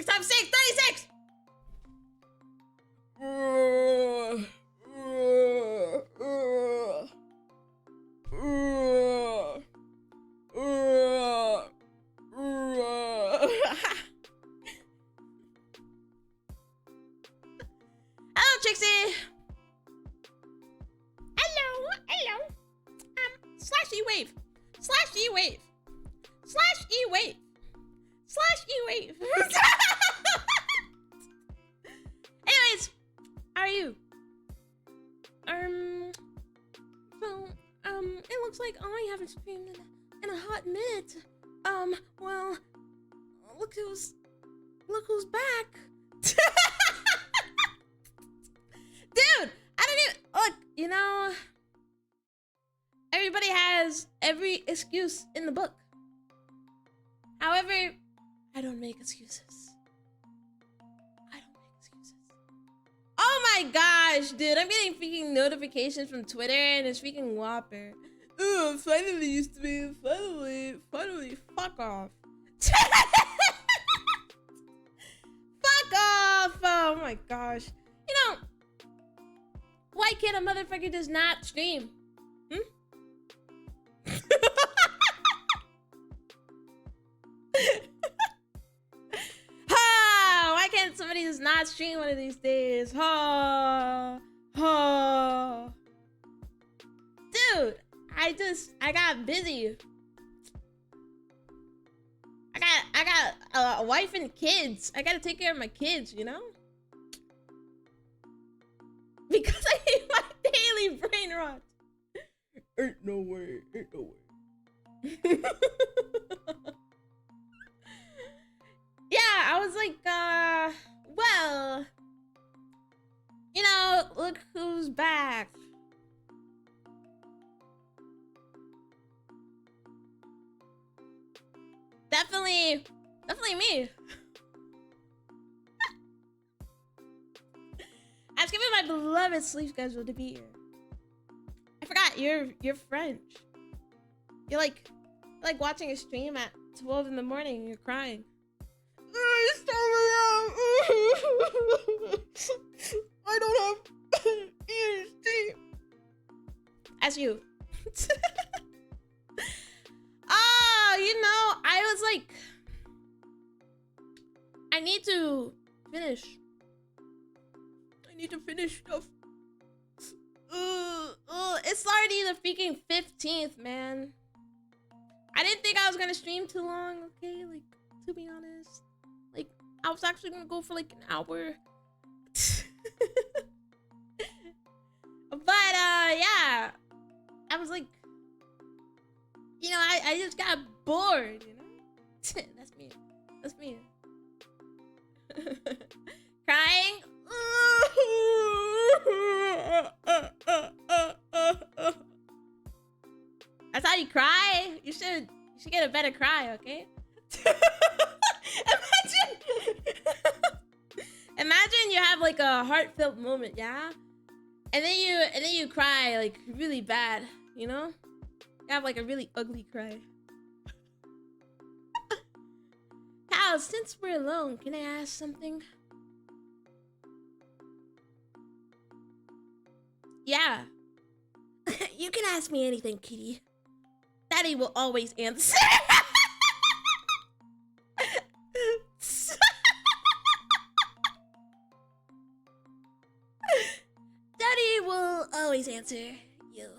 times 6, 36! Hello, Trixie! Hello. Slash E-Wave. Slash E-Wave. Slash E-Wave. Slash E-Wave. Anyways, how are you? It looks like I haven't streamed in a hot minute. Well, look who's back. Dude, I don't even, look, you know, everybody has every excuse in the book. However, I don't make excuses. Oh my gosh, dude, I'm getting freaking notifications from Twitter and it's freaking Whopper. Ooh, finally used to be, finally, fuck off. Fuck off, oh my gosh. You know, why can't a motherfucker does not stream? Why can't somebody just not stream one of these days? Dude, I got busy. I got a wife and kids. I gotta take care of my kids, you know? Because I need my daily brain rot. Ain't no way. Yeah, I was like, well, you know, look who's back. Definitely me. I was giving my beloved sleep schedule to be here. I forgot you're French. You're like watching a stream at 12 in the morning and you're crying. I don't have EST. That's you. Oh, you know, I was like, I need to finish stuff. It's already the freaking 15th, man. I didn't think I was gonna stream too long, okay? Like, to be honest. Like, I was actually gonna go for like an hour. But, yeah. I was like, you know, I just got bored, you know? That's me. Crying? That's how you cry? You should get a better cry, okay? Imagine you have like a heartfelt moment, yeah? And then you cry like really bad, you know? You have like a really ugly cry. Cal, since we're alone, can I ask something? Yeah. You can ask me anything, kitty. Daddy will always answer. Daddy will always answer you.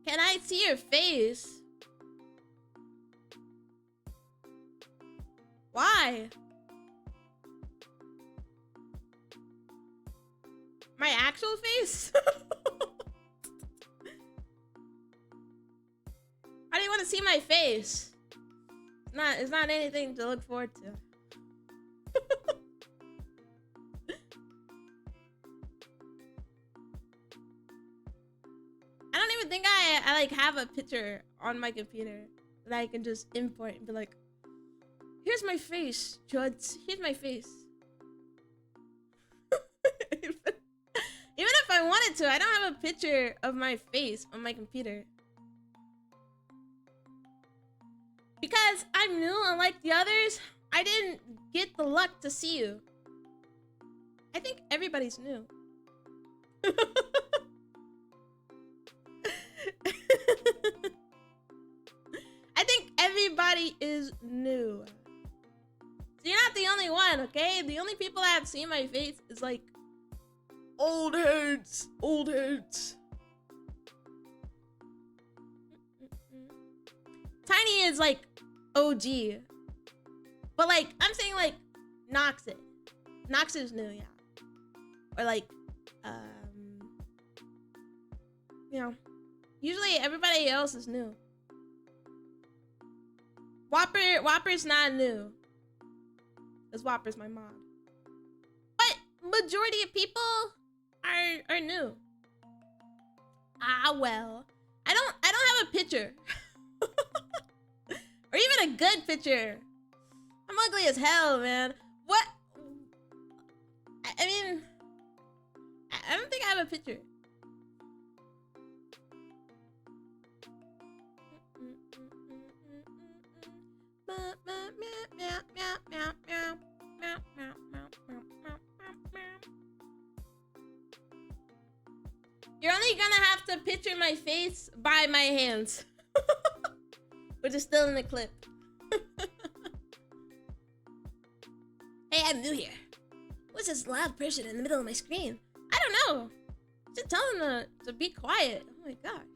Can I see your face? Why? My actual face? How do you want to see my face? It's not anything to look forward to. I don't even think I like have a picture on my computer that I can just import and be like, here's my face, Juds. Here's my face. Even if I wanted to, I don't have a picture of my face on my computer. Because I'm new, unlike the others, I didn't get the luck to see you. I think everybody's new. I think everybody is new. So you're not the only one, okay? The only people that have seen my face is like old heads. Old heads. Tiny is like OG. But like, I'm saying like Noxit. Noxit is new, yeah. Or like, you know, usually everybody else is new. Whopper's not new. Because Whopper's my mod. But majority of people are new. Ah well. I don't have a picture. Or even a good picture. I'm ugly as hell, man. What? I mean, I don't think I have a picture. You're only gonna have to picture my face by my hands. Which is still in the clip. Hey, I'm new here. What's this loud person in the middle of my screen? I don't know. You should tell them to be quiet. Oh my gosh.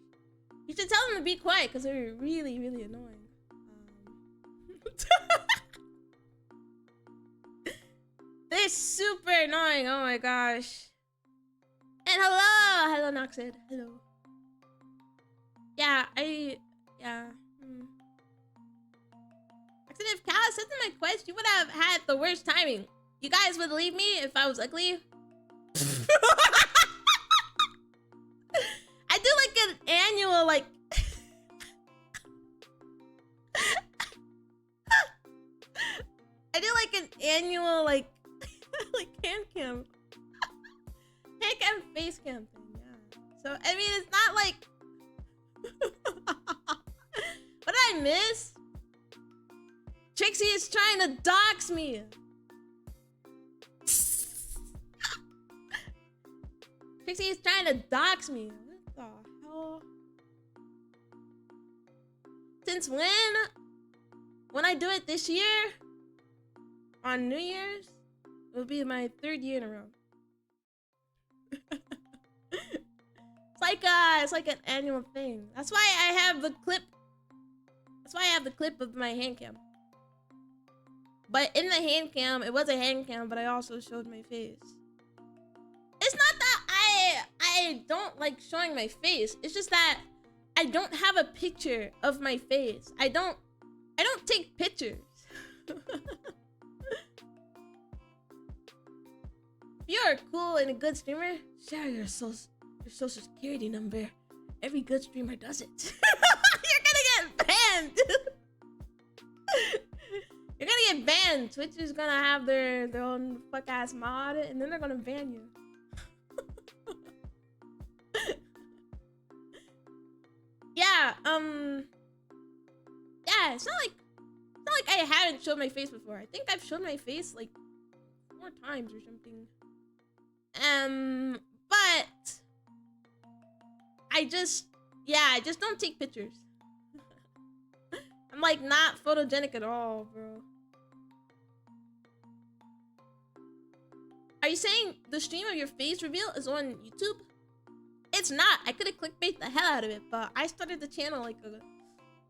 You should tell them to be quiet because they're really, really annoying. They're super annoying. Oh my gosh. And hello. Hello, Noxid. Hello. Yeah, yeah. If Cal sent in my quest, you would have had the worst timing. You guys would leave me if I was ugly. I do like an annual, like... I do like an annual, like... like hand cam. Hand cam, face cam thing, yeah. So, I mean, it's not like... What did I miss? Trixie is trying to dox me. Trixie is trying to dox me. What the hell? Since when? When I do it this year? On New Year's? It will be my 3rd year in a row. It's like an annual thing. That's why I have the clip. That's why I have the clip of my hand cam. But in the hand cam, it was a hand cam, but I also showed my face. It's not that I don't like showing my face. It's just that I don't have a picture of my face. I don't take pictures. If you're a cool and a good streamer, share your social security number. Every good streamer does it. You're gonna get banned. You're gonna get banned. Twitch is gonna have their own fuck ass mod, and then they're gonna ban you. Yeah, yeah, it's not like I haven't showed my face before. I think I've shown my face like 4 times or something. But I just don't take pictures. I'm like not photogenic at all, bro. Are you saying the stream of your face reveal is on YouTube? It's not. I could have clickbait the hell out of it, but I started the channel like the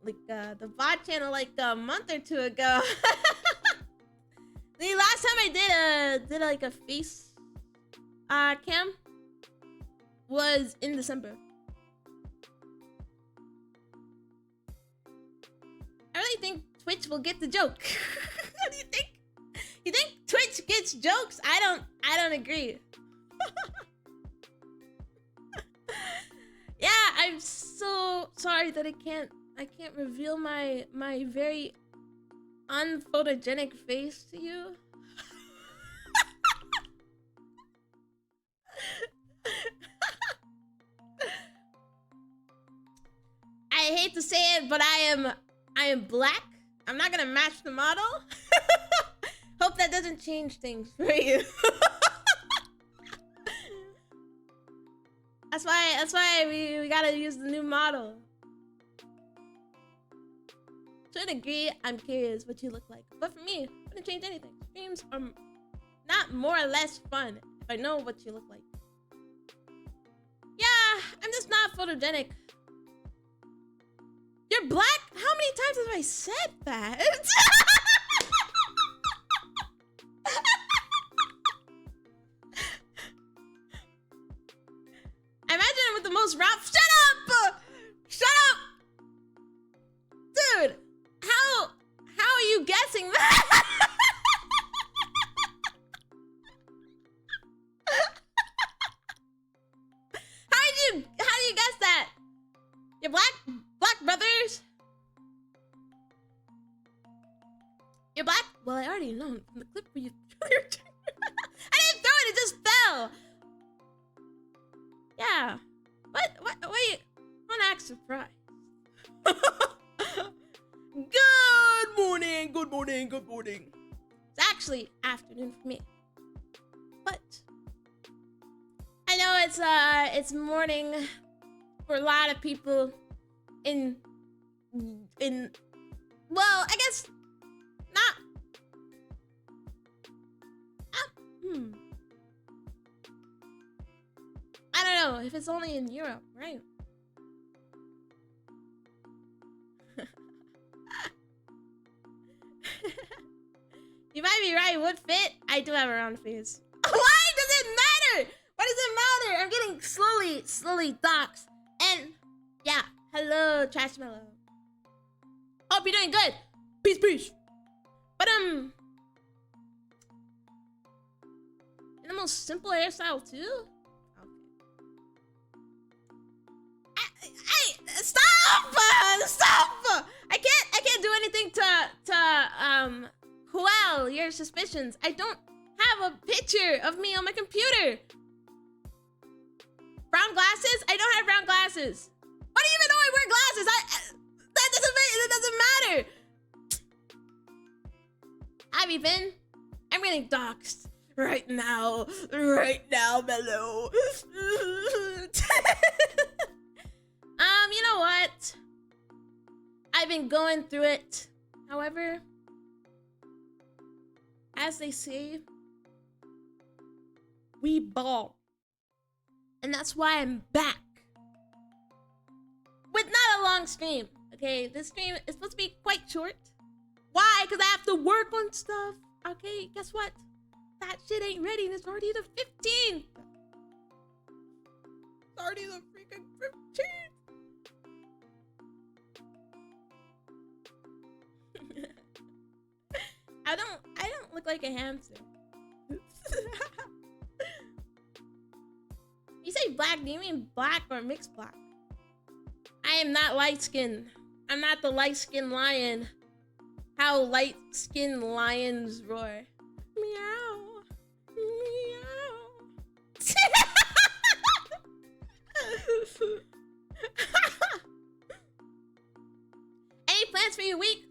VOD channel like a month or 2 ago. The last time I did like a face cam was in December. I really think Twitch will get the joke. What do you think? You think Twitch gets jokes? I don't agree. Yeah, I'm so sorry that I can't reveal my very unphotogenic face to you. I hate to say it, but I am black I'm not gonna match the model. Hope that doesn't change things for you. That's why we gotta use the new model. To a degree, I'm curious what you look like. But for me, it wouldn't change anything. Streams are not more or less fun if I know what you look like. Yeah, I'm just not photogenic. You're black? How many times have I said that? I imagine it with the most rap. Shut up! Shut up! Dude, how are you guessing that? How do you guess that? You're black brothers? You're black? Well, I already know from the clip where you I didn't throw it, it just fell. Yeah. What wait, don't act surprised. Good morning. It's actually afternoon for me. But I know it's morning for a lot of people in well, I guess not. I don't know if it's only in Europe, right? You might be right. Would fit. I do have a round face. Why does it matter? Why does it matter? I'm getting slowly doxxed. And yeah, hello, Trashmallow. Hope you're doing good. Peace. But in the most simple hairstyle too. Okay. Stop! I can't do anything to quell your suspicions. I don't have a picture of me on my computer. Brown glasses? I don't have brown glasses. Why do you even know I wear glasses? That doesn't matter. Have you been? I'm getting doxxed right now, Mellow. You know what? I've been going through it. However, as they say, we ball. And that's why I'm back. With not a long stream. Okay, this stream is supposed to be quite short. Why? Because I have to work on stuff. Okay, guess what? That shit ain't ready and it's already the 15th. It's already the freaking 15th. I don't look like a hamster. You say black, do you mean black or mixed black? I am not light-skinned. I'm not the light-skinned lion. How light-skinned lions roar. Meow. Any plans for your week?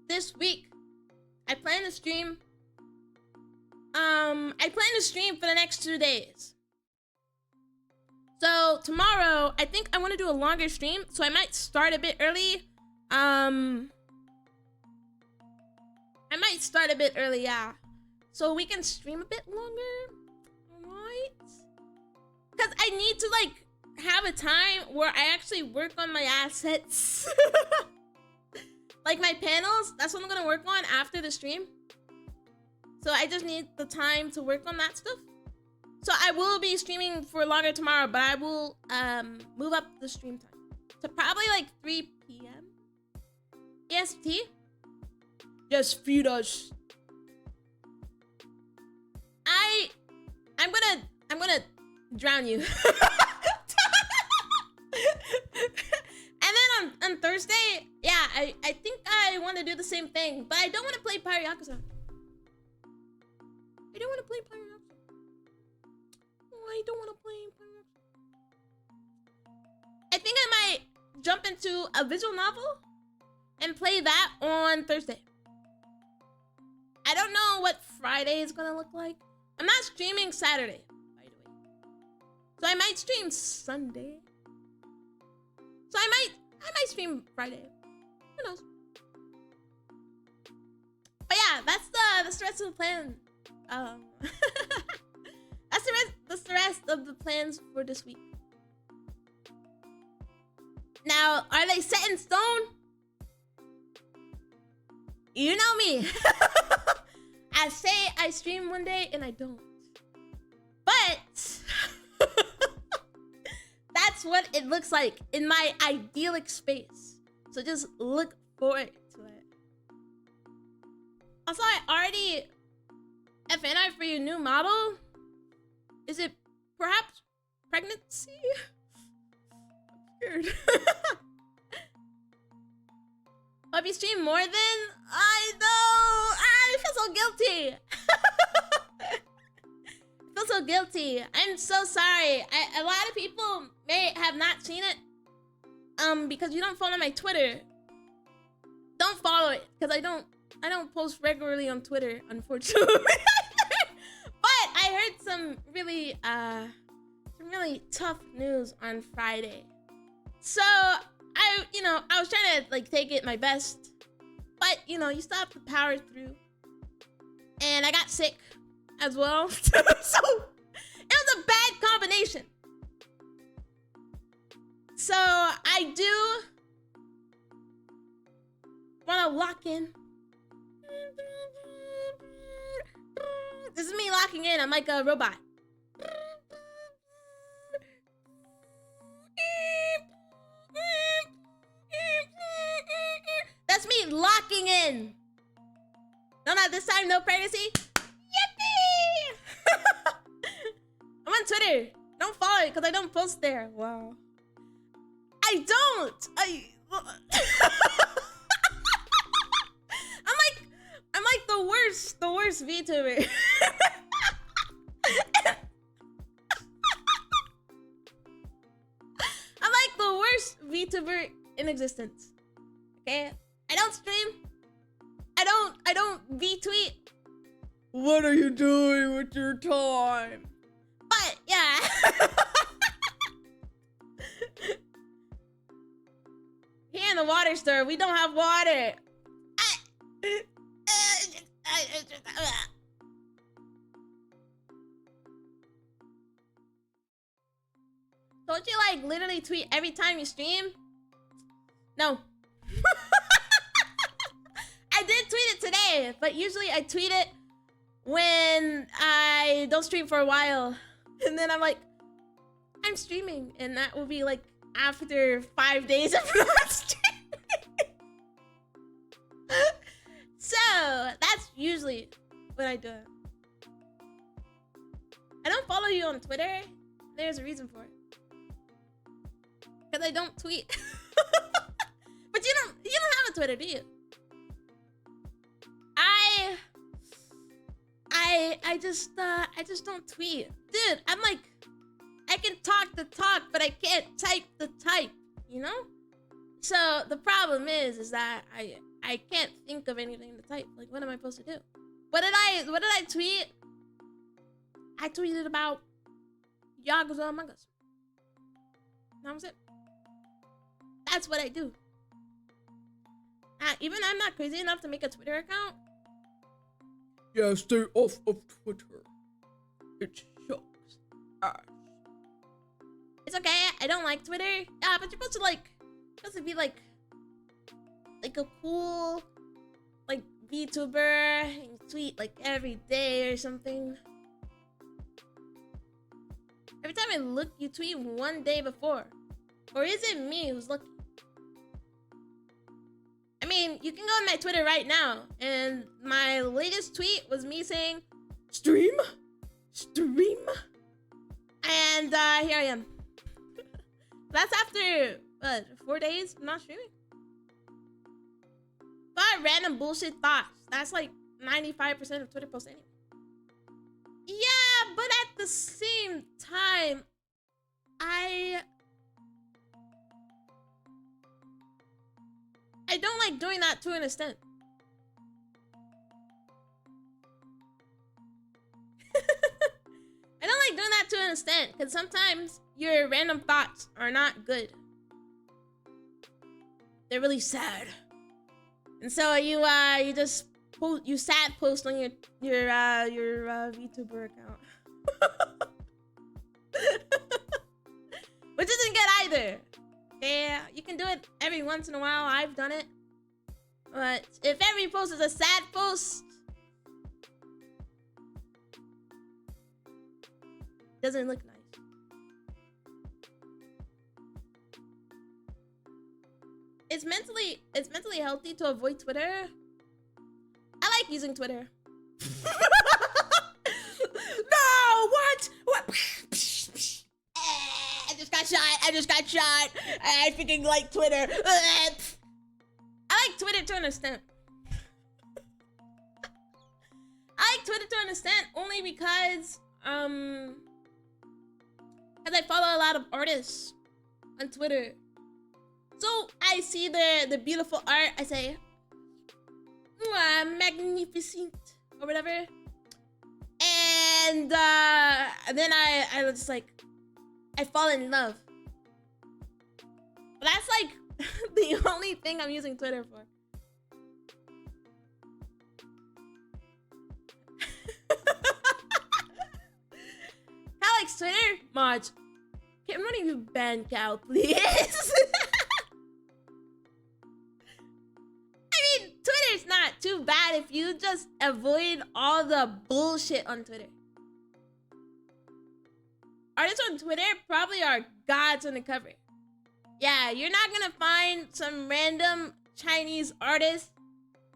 This week, I plan to stream. I plan to stream for the next 2 days. So tomorrow, I think I want to do a longer stream, so I might start a bit early. I might start a bit early, yeah. So we can stream a bit longer, right? Because I need to like have a time where I actually work on my assets. Like my panels, that's what I'm gonna work on after the stream. So I just need the time to work on that stuff. So I will be streaming for longer tomorrow, but I will move up the stream time to probably like 3 p.m. EST. Just feed us. I'm gonna drown you. And then on Thursday, yeah, I think I want to do the same thing, but I don't want to play Pyro Yakuza. I don't want to play Pyro Yakuza. Oh, I don't want to play Pyro Yakuza. I think I might jump into a visual novel and play that on Thursday. I don't know what Friday is gonna look like. I'm not streaming Saturday, by the way. So I might stream Sunday. So I might stream Friday. Who knows? But yeah, that's the rest of the plan. That's the rest of the plans for this week. Now, are they set in stone? You know me. I say I stream one day and I don't. But that's what it looks like in my idyllic space. So just look forward to it. Also, I already FNI for your new model. Is it perhaps pregnancy? I'm scared. Hope you stream more than I know. I feel so guilty. I feel so guilty. I'm so sorry. A lot of people may have not seen it. Because you don't follow my Twitter. Don't follow it, because I don't post regularly on Twitter, unfortunately. But I heard some really tough news on Friday. So I was trying to like take it my best, but you still have to power through. And I got sick as well. So it was a bad combination. So I do want to lock in. This is me locking in. I'm like a robot. That's me locking in. No, not this time. No pregnancy. Yippee! I'm on Twitter. Don't follow it because I don't post there. Wow. I don't. I'm like the worst VTuber. I'm like the worst VTuber in existence. Okay? I don't stream. I don't VTweet. What are you doing with your time? But yeah. Here in the water store, we don't have water. Don't you like literally tweet every time you stream? No. I did tweet it today, but usually I tweet it when I don't stream for a while. And then I'm like, I'm streaming. And that will be like after 5 days of not streaming. So that's usually when I do it. I don't follow you on Twitter. There's a reason for it. Because I don't tweet. But you don't have a Twitter, do you? I just don't tweet. Dude, I'm like, I can talk the talk, but I can't type the type, you know? So the problem is that I can't think of anything to type. Like, what am I supposed to do? What did I tweet? I tweeted about Yakuza Among Us. That was it. That's what I do. Even I'm not crazy enough to make a Twitter account. Yeah, stay off of Twitter. It sucks ass. It's okay. I don't like Twitter. Yeah, but you're supposed to be like a cool like VTuber and you tweet like every day or something. Every time I look, you tweet one day before. Or is it me who's lucky? I mean, you can go on my Twitter right now, and my latest tweet was me saying, stream? Stream? And here I am. That's after, what, 4 days of not streaming? But random bullshit thoughts. That's like 95% of Twitter posts anyway. Yeah, but at the same time, I don't like doing that to an extent. I don't like doing that to an extent because sometimes your random thoughts are not good. They're really sad, and so you just sad post on your VTuber account, which isn't good either. Yeah, you can do it every once in a while. I've done it, but if every post is a sad post, doesn't look nice. It's mentally healthy to avoid Twitter. I like using Twitter. No, what? I just got shot. I freaking like Twitter. I like Twitter to an extent. I like Twitter to an extent only because I follow a lot of artists on Twitter. So I see the beautiful art, I say, magnificent, or whatever. And then I was just like, I fall in love. But that's like the only thing I'm using Twitter for. Cal likes Twitter? Much. Can one of you ban Cal, please? Twitter's not too bad if you just avoid all the bullshit on Twitter. Artists on Twitter probably are gods on the cover. Yeah, you're not gonna find some random Chinese artist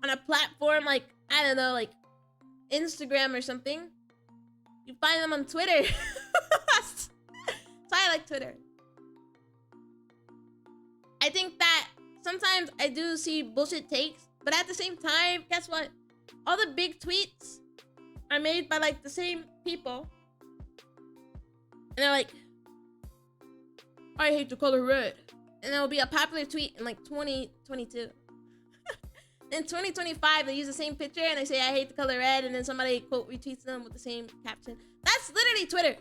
on a platform like, I don't know, like Instagram or something. You find them on Twitter. So I like Twitter. I think that sometimes I do see bullshit takes, but at the same time, guess what? All the big tweets are made by like the same people. And they're like, I hate the color red. And it'll be a popular tweet in like 2022. In 2025, they use the same picture and they say, I hate the color red. And then somebody quote retweets them with the same caption. That's literally Twitter,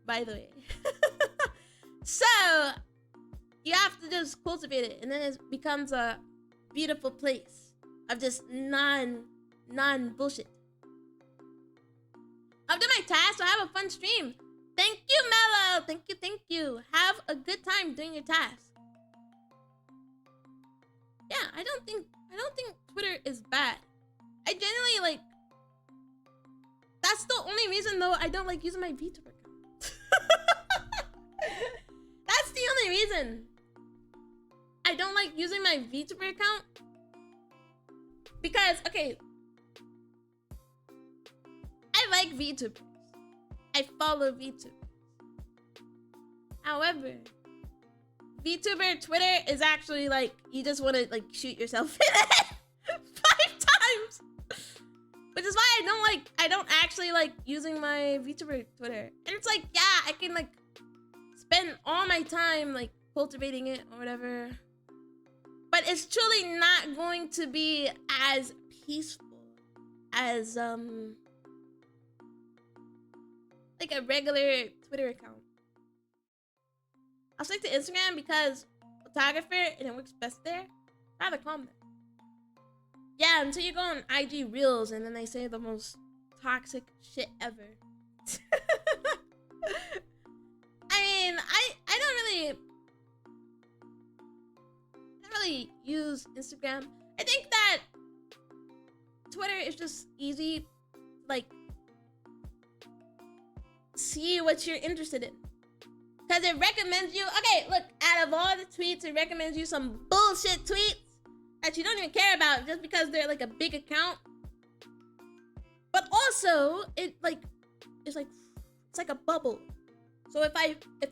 by the way. So you have to just cultivate it. And then it becomes a beautiful place of just non-bullshit. I've done my task, so have a fun stream. Thank you, Mello. Thank you. Have a good time doing your task. Yeah, I don't think Twitter is bad. I generally like. That's the only reason though I don't like using my VTuber account. That's the only reason I don't like using my VTuber account. Because, okay, I like VTubers. I follow VTubers. However, VTuber Twitter is actually like, you just want to like shoot yourself in it 5 times. Which is why I don't actually like using my VTuber Twitter. And it's like, yeah, I can like spend all my time like cultivating it or whatever. But it's truly not going to be as peaceful as like a regular Twitter account. I'll stick to Instagram because photographer and it works best there. Rather calm there. Yeah, until you go on IG Reels and then they say the most toxic shit ever. I mean, I don't really use Instagram. I think that Twitter is just easy, like, see what you're interested in. Because it recommends you, okay, look, out of all the tweets, it recommends you some bullshit tweets that you don't even care about just because they're like a big account. But also, it's like a bubble. So if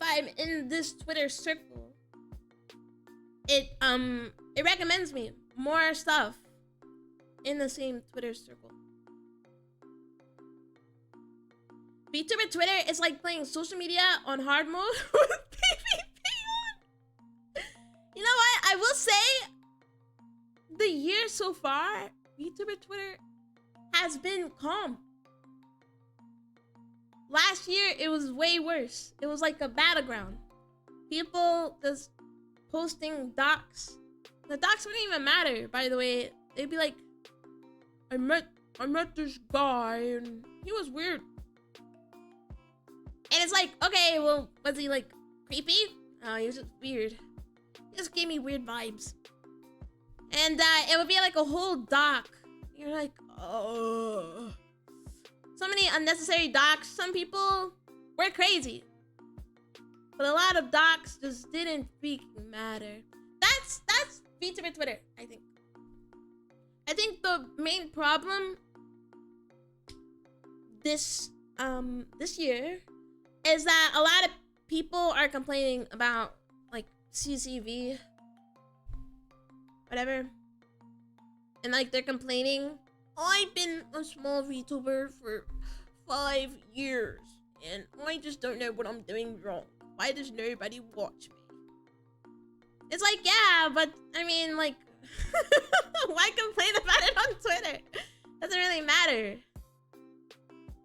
I'm in this Twitter circle, it recommends me more stuff in the same Twitter circle. VTuber Twitter is like playing social media on hard mode with PvP on. You know what? I will say the year so far, VTuber Twitter has been calm. Last year, it was way worse. It was like a battleground. People just posting docs. The docs wouldn't even matter, by the way. They'd be like, I met this guy and he was weird. And it's like, okay, well, was he like creepy? Oh, he was just weird. He just gave me weird vibes. And it would be like a whole doc. You're like, oh. So many unnecessary docs. Some people were crazy. But a lot of docs just didn't freaking matter. That's VTuber Twitter, I think. I think the main problem this year is that a lot of people are complaining about like CCV, whatever, and like they're complaining, I've been a small VTuber for 5 years and I just don't know what I'm doing wrong. Why does nobody watch me? It's like, yeah, but I mean, like, why complain about it on Twitter? Doesn't really matter.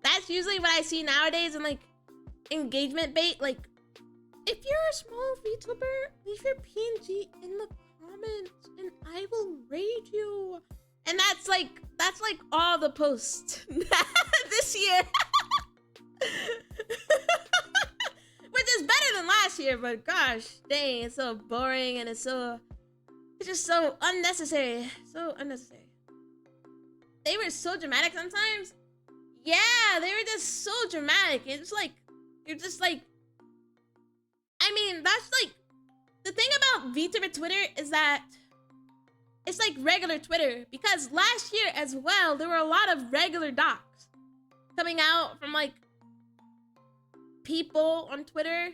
That's usually what I see nowadays in like engagement bait. Like, if you're a small VTuber, leave your PNG in the comments and I will raid you. And that's like all the posts this year. Which is better than last year, but gosh, dang, it's so boring and it's just so unnecessary. So unnecessary. They were so dramatic sometimes. Yeah, they were just so dramatic. It's like, you're just like, I mean, that's like, the thing about VTuber Twitter is that it's like regular Twitter, because last year as well, there were a lot of regular docs coming out from like people on Twitter,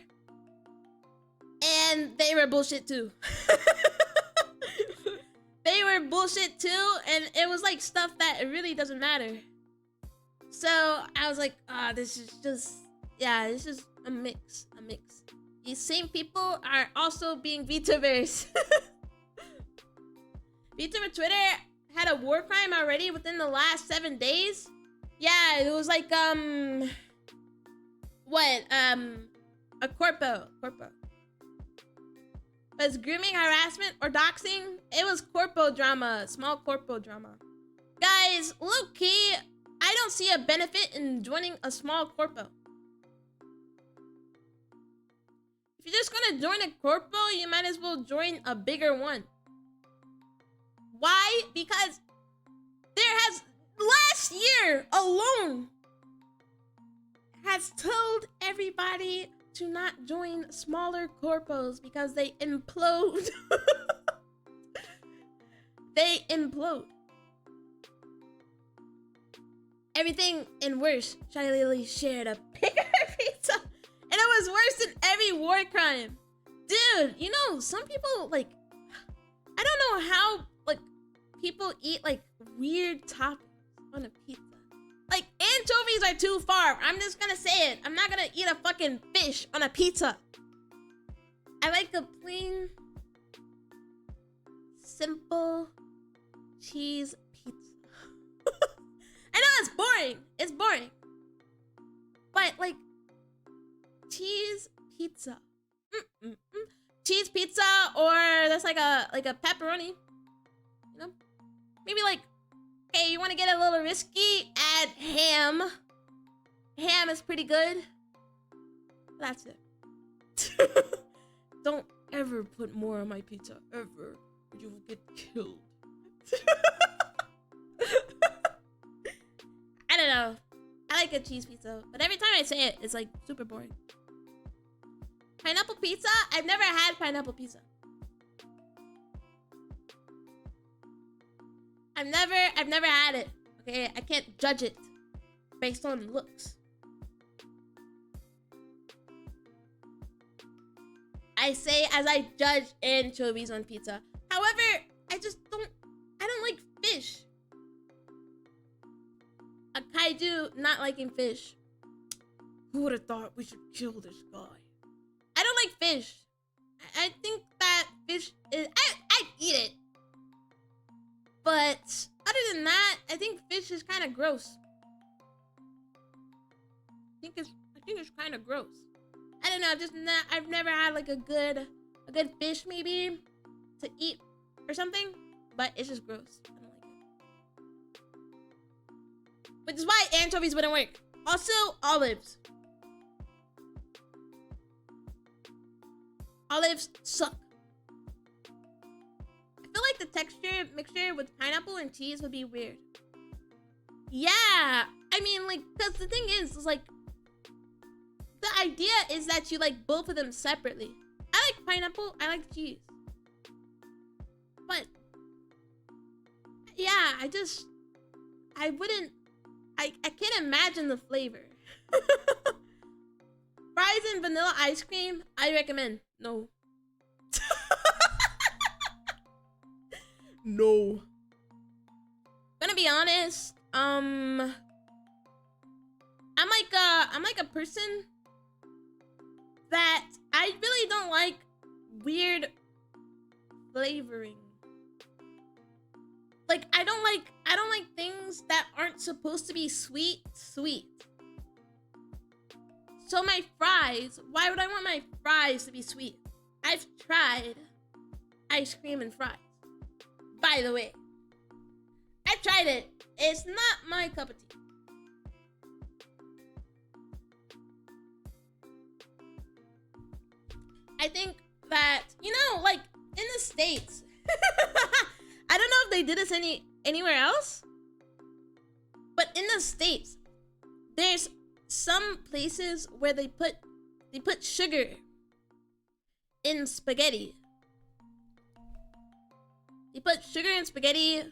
and they were bullshit too. They were bullshit too, and it was like stuff that really doesn't matter. So I was like, this is just, yeah, it's just a mix. These same people are also being VTubers. VTuber Twitter had a war crime already within the last 7 days. Yeah, it was like, a corpo. Was grooming, harassment, or doxing? It was corpo drama, small corpo drama. Guys, low-key, I don't see a benefit in joining a small corpo. If you're just gonna join a corpo, you might as well join a bigger one. Why? Because last year alone has told everybody to not join smaller corpos because they implode. They implode. Everything and worse. Shy Lily shared a pic of her pizza, and it was worse than every war crime. Dude, you know, some people, like, I don't know how, like, people eat, like, weird toppings on a pizza. Like, anchovies are too far. I'm just gonna say it. I'm not gonna eat a fucking fish on a pizza. I like a plain, simple cheese pizza. I know it's boring. It's boring. But, like, cheese pizza. Cheese pizza, or that's like a pepperoni. You know? Maybe like, hey, you want to get a little risky? Add ham. Ham is pretty good. That's it. Don't ever put more on my pizza, ever. Or you will get killed. I don't know. I like a cheese pizza, but every time I say it, it's like super boring. Pineapple pizza? I've never had pineapple pizza. I've never had it. Okay, I can't judge it based on looks. I say as I judge anchovies on pizza. However, I don't like fish. A kaiju not liking fish. Who would have thought we should kill this guy? I don't like fish. I think that fish is... I'd eat it. But other than that, I think fish is kind of gross. I think it's kind of gross. I don't know. I've never had like a good fish maybe to eat or something. But it's just gross. I don't like it. Which is why anchovies wouldn't work. Also, olives. Olives suck. I feel like the texture mixture with pineapple and cheese would be weird. Yeah, I mean, like, because the thing is like, the idea is that you like both of them separately. I like pineapple, I like cheese. But, yeah, I can't imagine the flavor. Fries and vanilla ice cream, I recommend. No. No. Gonna be honest, I'm like a person that I really don't like weird flavoring. Like I don't like things that aren't supposed to be sweet. So my fries, why would I want my fries to be sweet? I've tried ice cream and fries. By the way, I've tried it. It's not my cup of tea. I think that, you know, like in the States, I don't know if they did this anywhere else, but in the States, there's some places where they put sugar in spaghetti. They put sugar in spaghetti.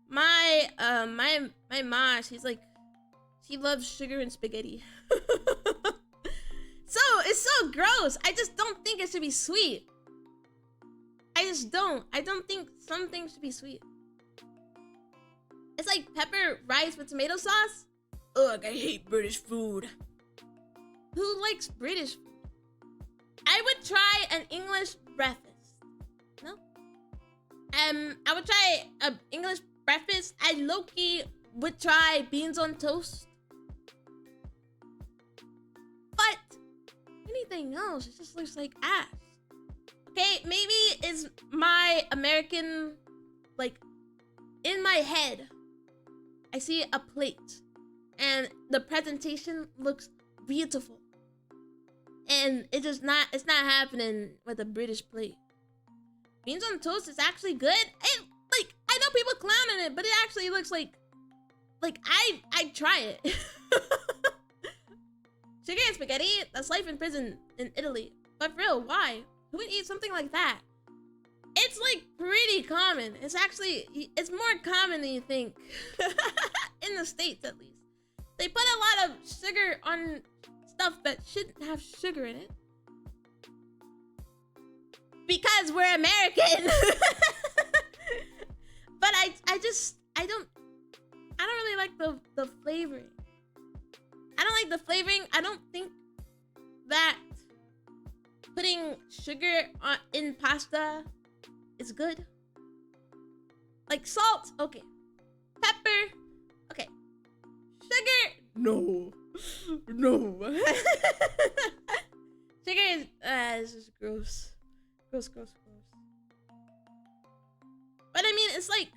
My mom, she loves sugar in spaghetti. So it's so gross. I just don't think it should be sweet. I just don't. I don't think some things should be sweet. It's like pepper rice with tomato sauce. Ugh, I hate British food. Who likes British food? I would try an English breakfast. No? I would try an English breakfast. I low-key would try beans on toast. But anything else, it just looks like ass. Okay, maybe it's my American, like, in my head, I see a plate and the presentation looks beautiful. And it's not happening with a British plate. Beans on toast is actually good. And, like, I know people clown on it, but it actually looks like I'd try it. Sugar and spaghetti, that's life in prison in Italy. But for real, why? Who would eat something like that? It's like pretty common. It's more common than you think. In the States, at least. They put a lot of sugar on stuff that shouldn't have sugar in it. Because we're American. But I don't really like the flavoring. I don't like the flavoring. I don't think that putting sugar in pasta is good. Like salt, okay. Pepper, okay. Sugar, no. No. Sugar is just gross. Gross. But I mean, it's like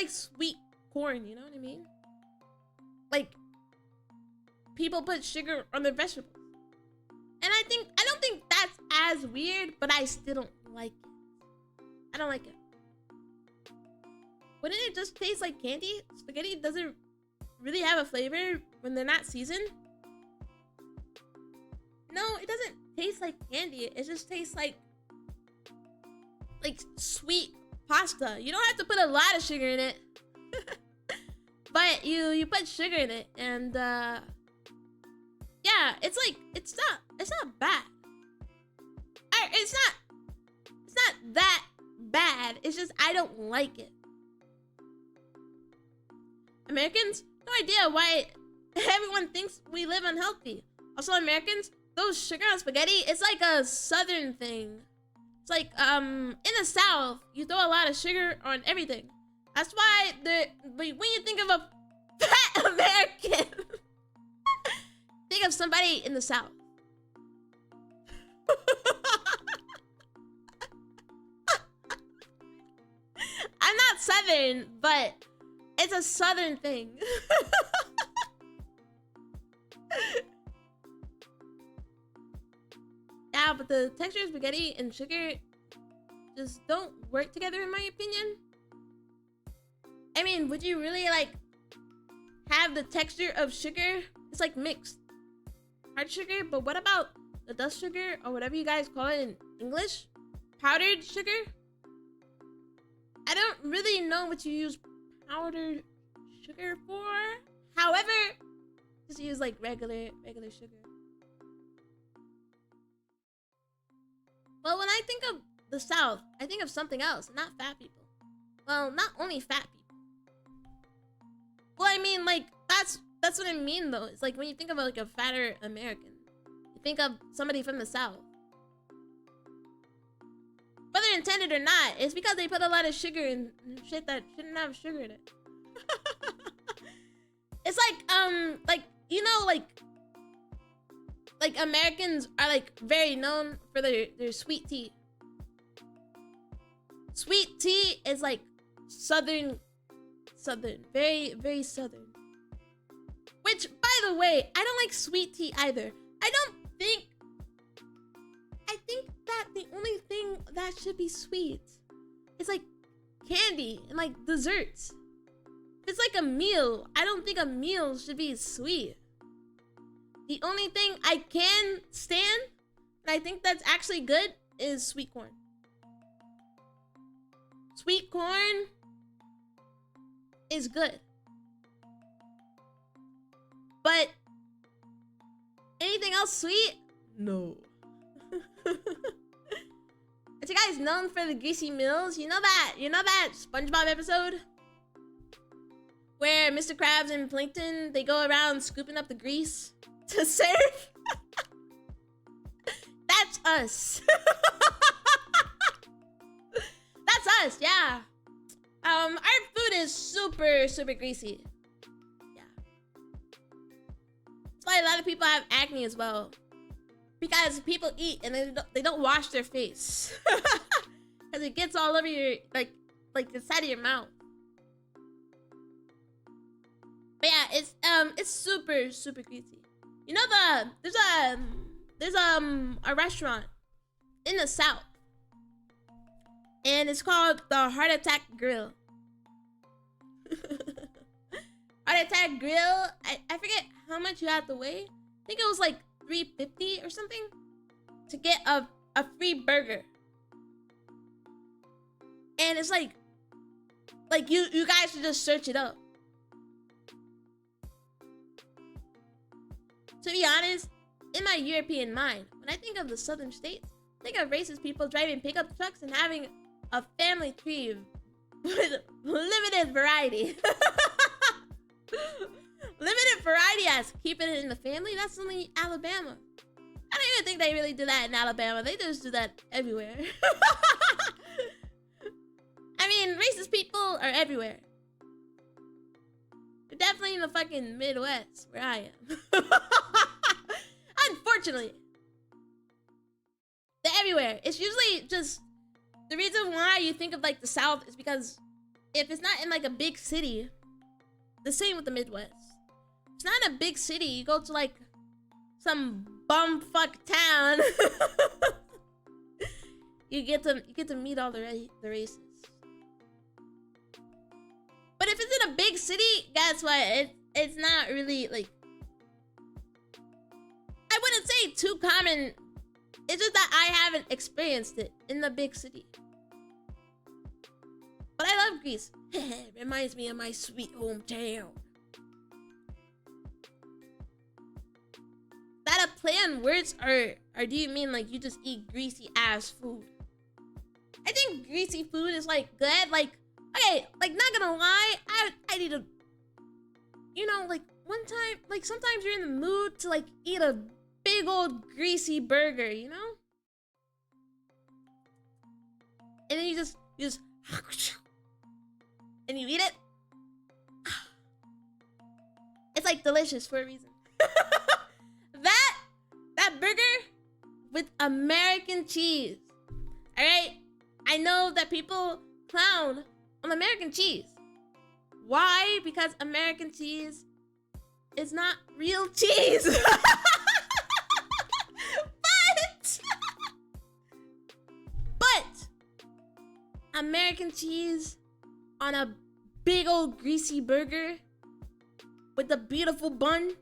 sweet corn, you know what I mean? Like, people put sugar on their vegetables. And I don't think that's as weird, but I still don't like it. I don't like it. Wouldn't it just taste like candy? Spaghetti doesn't really have a flavor when they're not seasoned. No, it doesn't taste like candy. It just tastes like sweet pasta. You don't have to put a lot of sugar in it. But you put sugar in it, and yeah, it's not bad. It's not that bad. It's just I don't like it. Americans, no idea why everyone thinks we live unhealthy. Also, Americans, those sugar on spaghetti, it's like a southern thing. It's like in the South, you throw a lot of sugar on everything. That's why when you think of a fat American, think of somebody in the South. I'm not Southern, but it's a Southern thing. Yeah, but the texture of spaghetti and sugar just don't work together in my opinion. I mean, would you really like have the texture of sugar? It's like mixed hard sugar, but what about the dust sugar or whatever you guys call it in English? Powdered sugar? I don't really know what you use powdered sugar for. However, just use like regular sugar. Well, when I think of the South, I think of something else, not fat people. Well, not only fat people. Well, I mean, like, that's what I mean, though. It's like when you think of like a fatter American, you think of somebody from the South. Whether intended or not, it's because they put a lot of sugar in shit that shouldn't have sugar in it. It's like you know, like Americans are like very known for their sweet tea. Sweet tea is like southern, very, very southern. Which, by the way, I don't like sweet tea either. I think that the only thing that should be sweet is like candy and like desserts. If it's like a meal, I don't think a meal should be sweet. The only thing I can stand, and I think that's actually good, is sweet corn. Sweet corn is good. But anything else sweet? No. Are you guys known for the greasy meals? You know that SpongeBob episode? Where Mr. Krabs and Plankton, they go around scooping up the grease to serve? That's us. That's us, yeah. Our food is super, super greasy. Yeah. That's why a lot of people have acne as well. Because people eat and they don't wash their face. Because it gets all over your, like the side of your mouth. But yeah, it's super, super greasy. You know there's a restaurant in the South. And it's called the Heart Attack Grill. Heart Attack Grill, I forget how much you have to weigh. I think it was like $3.50 or something to get a free burger. And it's like you guys should just search it up. To be honest, in my European mind, when I think of the southern states, I think of racist people driving pickup trucks and having a family tree with limited variety. Limited variety as keeping it in the family? That's only Alabama. I don't even think they really do that in Alabama. They just do that everywhere. I mean, racist people are everywhere. They're definitely in the fucking Midwest, where I am. Unfortunately. They're everywhere. It's usually just... The reason why you think of, like, the South is because if it's not in, like, a big city, the same with the Midwest. If it's not in a big city, you go to, like, some bumfuck town. you get to meet all the races. But if it's in a big city, guess what? It's not really, like... I wouldn't say too common. It's just that I haven't experienced it in the big city. But I love Greece. Reminds me of my sweet hometown. That a play on words, or do you mean like you just eat greasy ass food? I think greasy food is like good. Like, okay, like not gonna lie, I need to, you know, like one time, like sometimes you're in the mood to like eat a big old greasy burger, you know? and then you just and you eat it. It's like delicious for a reason. that burger with American cheese. All right, I know that people clown on American cheese. Why? Because American cheese is not real cheese. But American cheese on a big old greasy burger with a beautiful bun.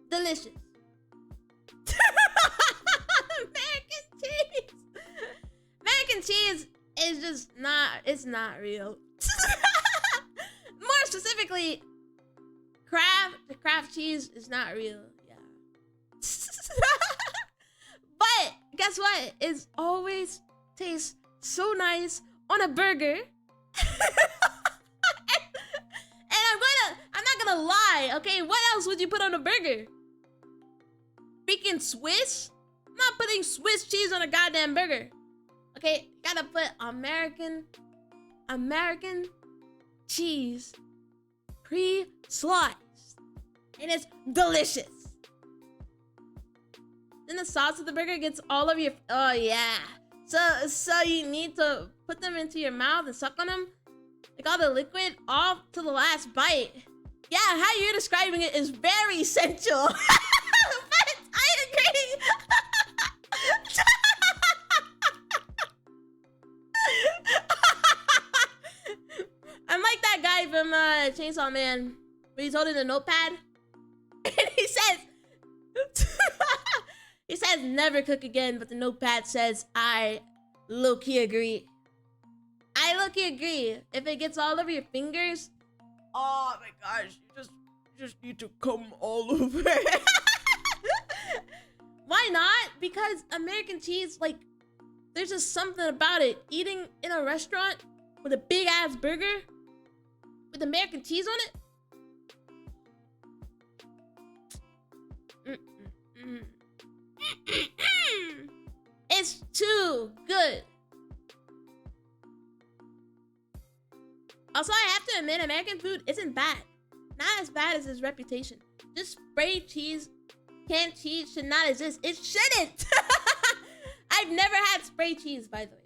Delicious. American cheese is just not, it's not real. More specifically, Kraft cheese is not real. Yeah. But guess what? It always tastes so nice on a burger. And I'm not gonna lie, okay? What else would you put on a burger? Freaking Swiss? I'm not putting Swiss cheese on a goddamn burger. Okay, gotta put American cheese pre-sliced. And it's delicious. Then the sauce of the burger gets all of your, oh yeah. So you need to put them into your mouth and suck on them. Like all the liquid off to the last bite. Yeah, how you're describing it is very sensual. But I agree. I'm like that guy from Chainsaw Man, where he's holding a notepad. And he says never cook again, but the notepad says I low-key agree. I low-key agree. If it gets all over your fingers, oh my gosh, you just need to come all over. Why not? Because American cheese, like, there's just something about it. Eating in a restaurant with a big ass burger with American cheese on it. It's too good. Also, I have to admit, American food isn't bad. Not as bad as its reputation. Just spray cheese, canned cheese should not exist. It shouldn't. I've never had spray cheese, by the way.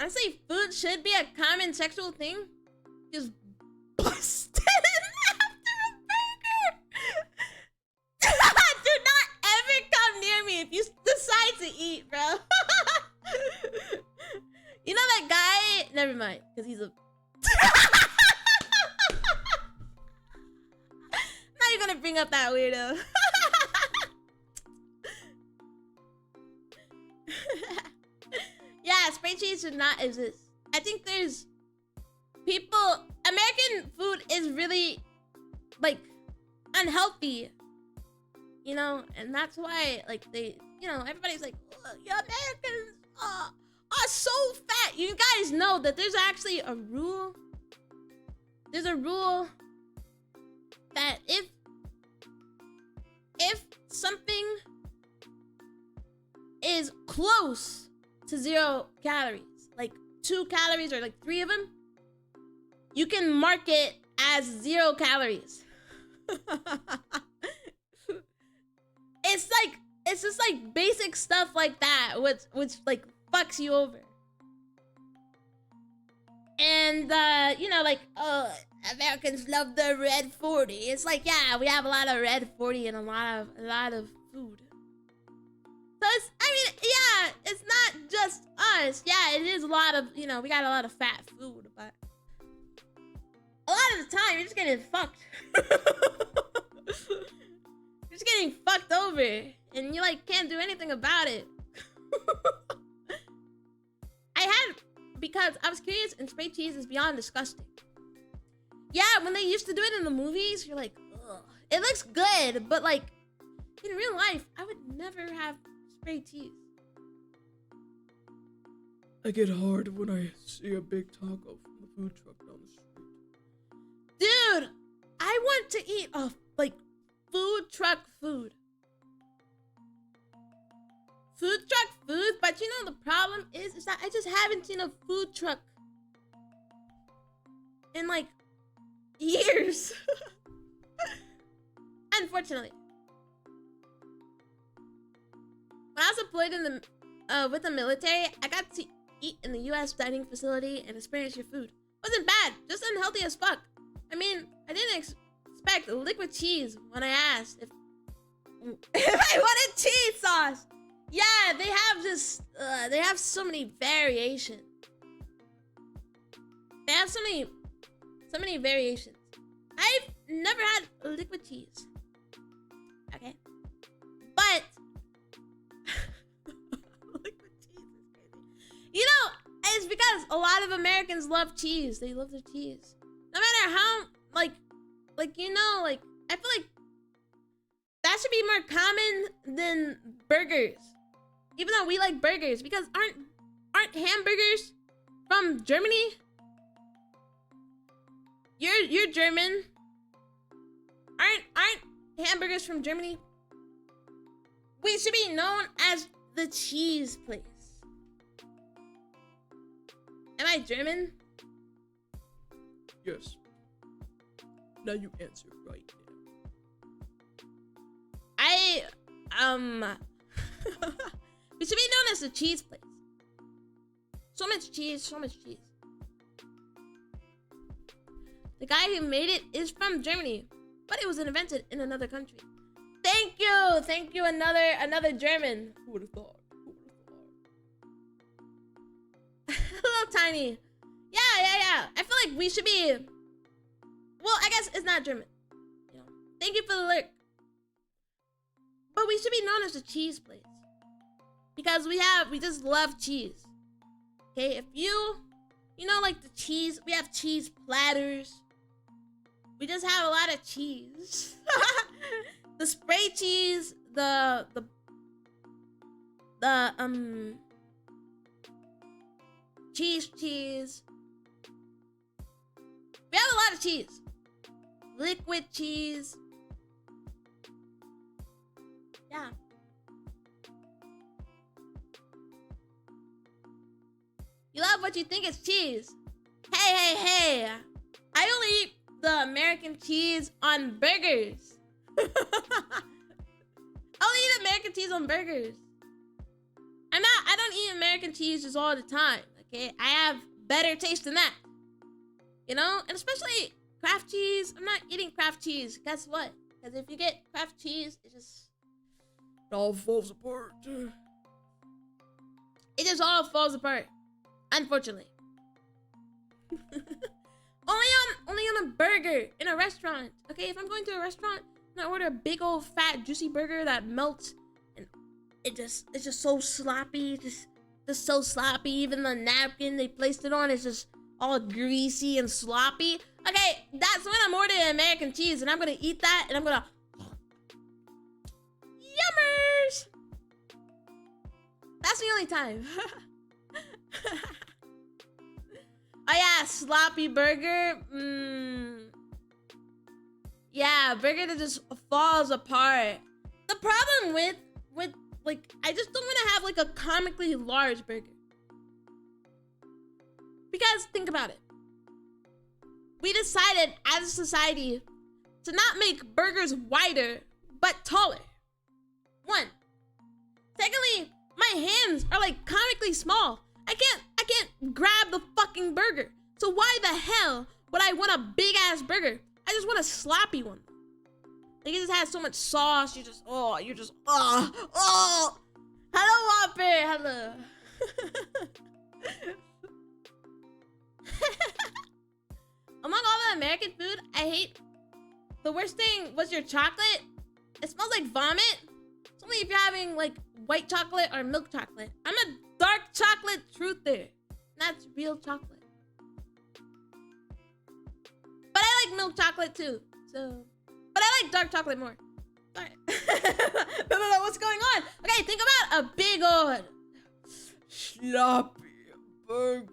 Honestly, food should be a common sexual thing. Just busted after a burger. Do not ever come near me if you decide to eat, bro. You know that guy? Never mind, because he's a... Now you're gonna bring up that weirdo. Yeah, spray cheese should not exist. I think there's people... American food is really, like, unhealthy. You know? And that's why, like, they... You know, everybody's like, oh, you Americans are so fat. You guys know that there's actually a rule. There's a rule that if something is close to 0 calories, like 2 calories or like 3 of them, you can mark it as 0 calories. It's just like basic stuff like that, which like fucks you over. And you know, like, oh, Americans love the red 40. It's like, yeah, we have a lot of red 40 and a lot of food. So it's, I mean, yeah, it's not just us. Yeah, it is a lot of, you know, we got a lot of fat food, but a lot of the time you're just getting fucked. You're just getting fucked over, and you like can't do anything about it. Because I was curious, and spray cheese is beyond disgusting. Yeah, when they used to do it in the movies, you're like, ugh. It looks good, but like, in real life, I would never have spray cheese. I get hard when I see a big taco from the food truck down the street. Dude, I want to eat like food truck food. food truck food, but you know the problem is that I just haven't seen a food truck in like years. Unfortunately. When I was deployed in the with the military, I got to eat in the US dining facility and experience your food. Wasn't bad, just unhealthy as fuck. I mean, I didn't expect liquid cheese when I asked if I wanted cheese sauce. Yeah, they have just they have so many variations. They have so many variations. I've never had liquid cheese. Okay. But liquid cheese is crazy. You know, it's because a lot of Americans love cheese. They love their cheese. No matter how you know, like I feel like that should be more common than burgers. Even though we like burgers, because aren't hamburgers from Germany? You're German. Aren't hamburgers from Germany? We should be known as the cheese place. Am I German? Yes. Now you answer right now. We should be known as the cheese place. So much cheese, so much cheese. The guy who made it is from Germany, but it was invented in another country. Thank you, another German. Who would have thought? A little tiny. Yeah. I feel like we should be. Well, I guess it's not German. You know. Thank you for the lyric. But we should be known as the cheese place. Because we just love cheese. Okay, if you know, like the cheese, we have cheese platters. We just have a lot of cheese. The spray cheese, the cheese. We have a lot of cheese. Liquid cheese. Yeah. You love what you think is cheese. Hey. I only eat the American cheese on burgers. I only eat American cheese on burgers. I don't eat American cheese just all the time, okay? I have better taste than that. You know? And especially Kraft cheese. I'm not eating Kraft cheese. Guess what? Because if you get Kraft cheese, it all falls apart. It just all falls apart. Unfortunately. only on a burger in a restaurant. Okay, if I'm going to a restaurant and I order a big old fat juicy burger that melts and it's just so sloppy, just so sloppy. Even the napkin they placed it on is just all greasy and sloppy. Okay, that's when I'm ordering American cheese and I'm gonna eat that and I'm gonna yummers. That's the only time. Oh yeah, sloppy burger. Yeah, burger that just falls apart. The problem with like, I just don't want to have like a comically large burger. Because think about it. We decided as a society to not make burgers wider, but taller. One. Secondly, my hands are like comically small. I can't grab the fucking burger. So why the hell would I want a big ass burger? I just want a sloppy one. Like, it just has so much sauce. Hello, Whopper. Hello. Among all the American food I hate, the worst thing was your chocolate. It smells like vomit. It's only if you're having like white chocolate or milk chocolate. I'm a dark chocolate truther. That's real chocolate. But I like milk chocolate too. But I like dark chocolate more. Sorry. No, what's going on? Okay, think about a big old sloppy burger.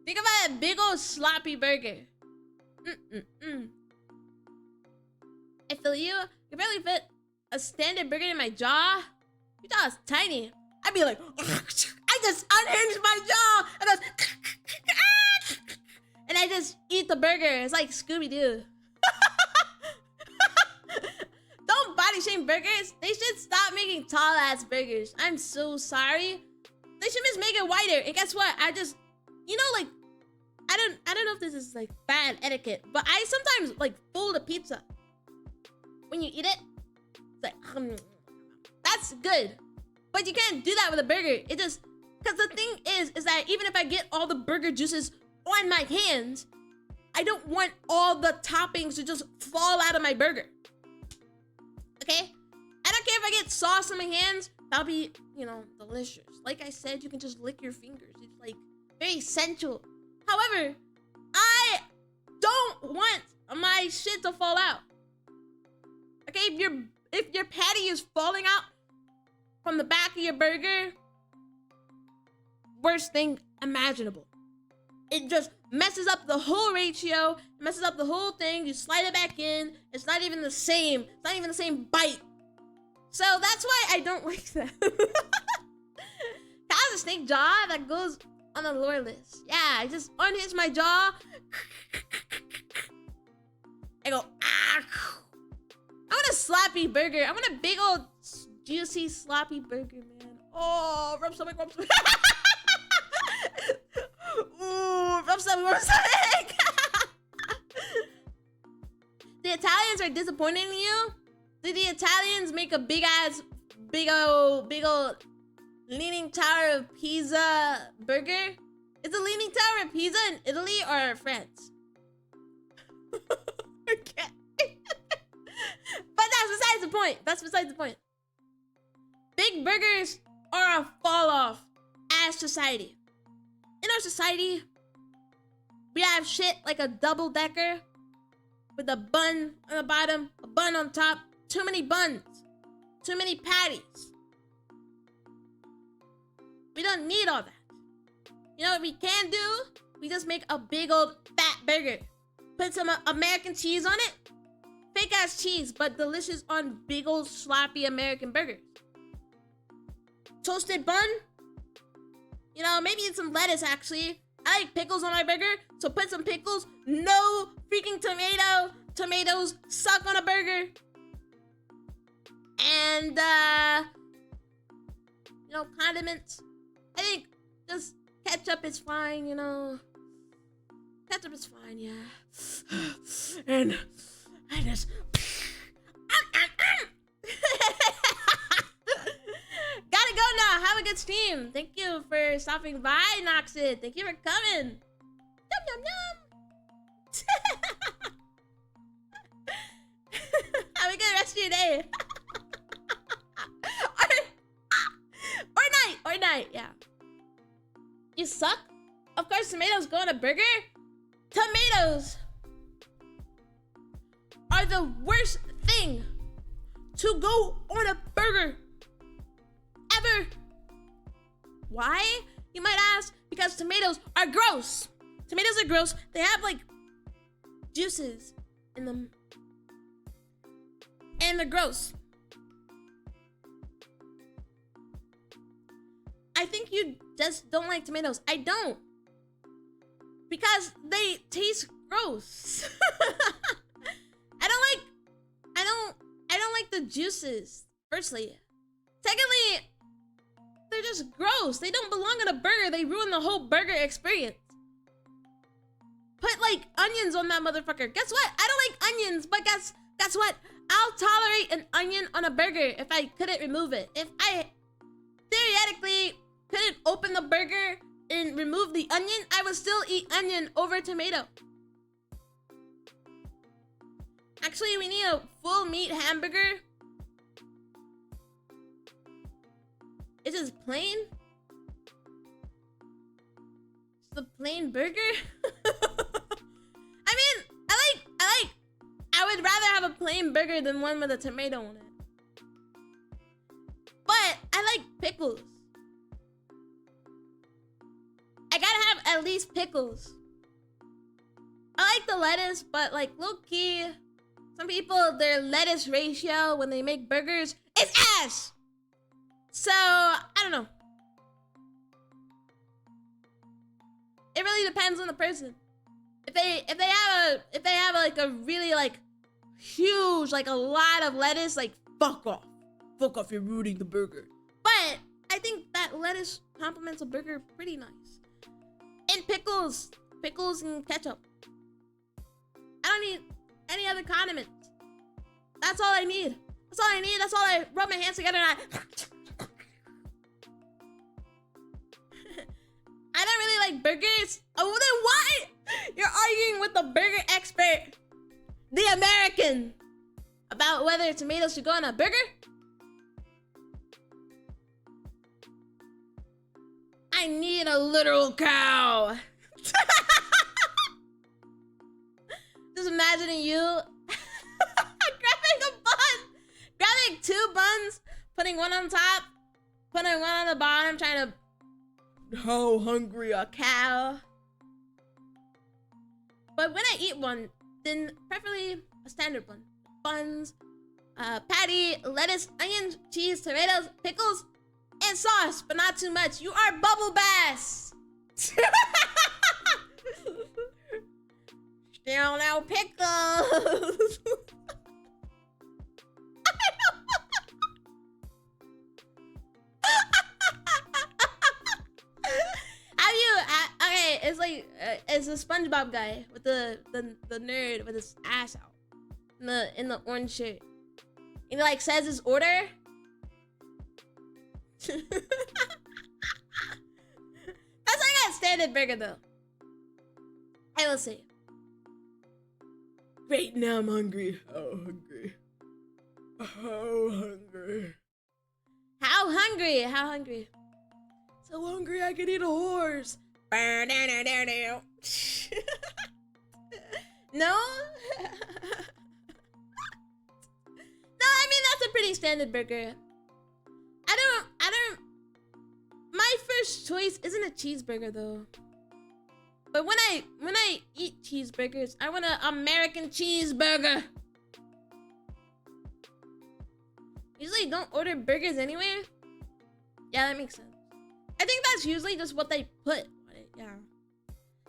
Think about a big old sloppy burger. I feel you. You barely fit a standard burger in my jaw. Your jaw is tiny. I'd be like, I just unhinge my jaw and and I just eat the burger. It's like Scooby-Doo. Don't body shame burgers. They should stop making tall ass burgers. I'm so sorry. They should just make it wider. And guess what? I just, you know, like, I don't know if this is like bad etiquette, but I sometimes like fold a pizza. When you eat it, it's like, that's good. But you can't do that with a burger. It just, because the thing is that even if I get all the burger juices on my hands, I don't want all the toppings to just fall out of my burger. Okay? I don't care if I get sauce on my hands. That'll be, you know, delicious. Like I said, you can just lick your fingers. It's like very essential. However, I don't want my shit to fall out. Okay, if your patty is falling out from the back of your burger, worst thing imaginable. It just messes up the whole ratio, messes up the whole thing. You slide it back in. It's not even the same. It's not even the same bite. So that's why I don't like that. That's a snake jaw that goes on the lore list. Yeah, I just unhinge my jaw. I go, ah. I want a sloppy burger. I want a big old juicy sloppy burger, man. Oh, rub stomach, rub stomach. Ooh, rub stomach, rub stomach. The Italians are disappointing you? Did the Italians make a big old Leaning Tower of Pisa burger? Is the Leaning Tower of Pisa in Italy or France? I can't. But that's besides the point. That's besides the point. Big burgers are a fall off as society. In our society, we have shit like a double decker with a bun on the bottom, a bun on top. Too many buns. Too many patties. We don't need all that. You know what we can do? We just make a big old fat burger. Put some American cheese on it. Fake ass cheese, but delicious on big old sloppy American burgers. Toasted bun. You know, maybe it's some lettuce actually. I like pickles on my burger, so put some pickles. No freaking tomatoes suck on a burger. And you know, condiments. I think just ketchup is fine, you know. Ketchup is fine, yeah. And I just gotta go now. Have a good stream. Thank you for stopping by, Noxid. Thank you for coming. Yum yum yum. Have a good rest of your day. or night, yeah. You suck? Of course, tomatoes go on a burger. Tomatoes are the worst thing to go on a burger ever. Why? You might ask. Because tomatoes are gross. Tomatoes are gross. They have like juices in them. And they're gross. I think you just don't like tomatoes. I don't. Because they taste gross. I don't like the juices, firstly. Secondly, they're just gross. They don't belong on a burger. They ruin the whole burger experience. Put like onions on that motherfucker. Guess what? I don't like onions, but guess what? I'll tolerate an onion on a burger if I couldn't remove it. If I theoretically couldn't open the burger and remove the onion, I would still eat onion over tomato. Actually, we need a full meat hamburger. It's just plain. It's the plain burger. I mean, I would rather have a plain burger than one with a tomato on it. But I like pickles. I gotta have at least pickles. I like the lettuce, but like low key, some people, their lettuce ratio when they make burgers is ass. So I don't know. It really depends on the person. If they have like a really like huge, like a lot of lettuce, like fuck off. Fuck off, you're ruining the burger. But I think that lettuce complements a burger pretty nice. And pickles and ketchup. I don't need any other condiments. That's all I need. That's all I need. That's all I rub my hands together and I don't really like burgers. Oh, then why? You're arguing with the burger expert, the American, about whether tomatoes should go on a burger? I need a literal cow. Just imagining you grabbing a bun, grabbing 2 buns, putting one on top, putting one on the bottom, trying to How hungry a cow. But when I eat one, then preferably a standard one. Buns, patty, lettuce, onions, cheese, tomatoes, pickles, and sauce, but not too much. You are bubble bass. Still no pickles. Okay, it's like it's a SpongeBob guy with the nerd with his ass out in the orange shirt, and he like says his order. That's like a standard burger though, I will say. Right now I'm hungry. How hungry. How hungry. How hungry? How hungry? So hungry I could eat a horse. No? No, I mean that's a pretty standard burger. I don't my first choice isn't a cheeseburger though. But when I eat cheeseburgers, I want an American cheeseburger. Usually don't order burgers anyway. Yeah, that makes sense. I think that's usually just what they put on it, yeah.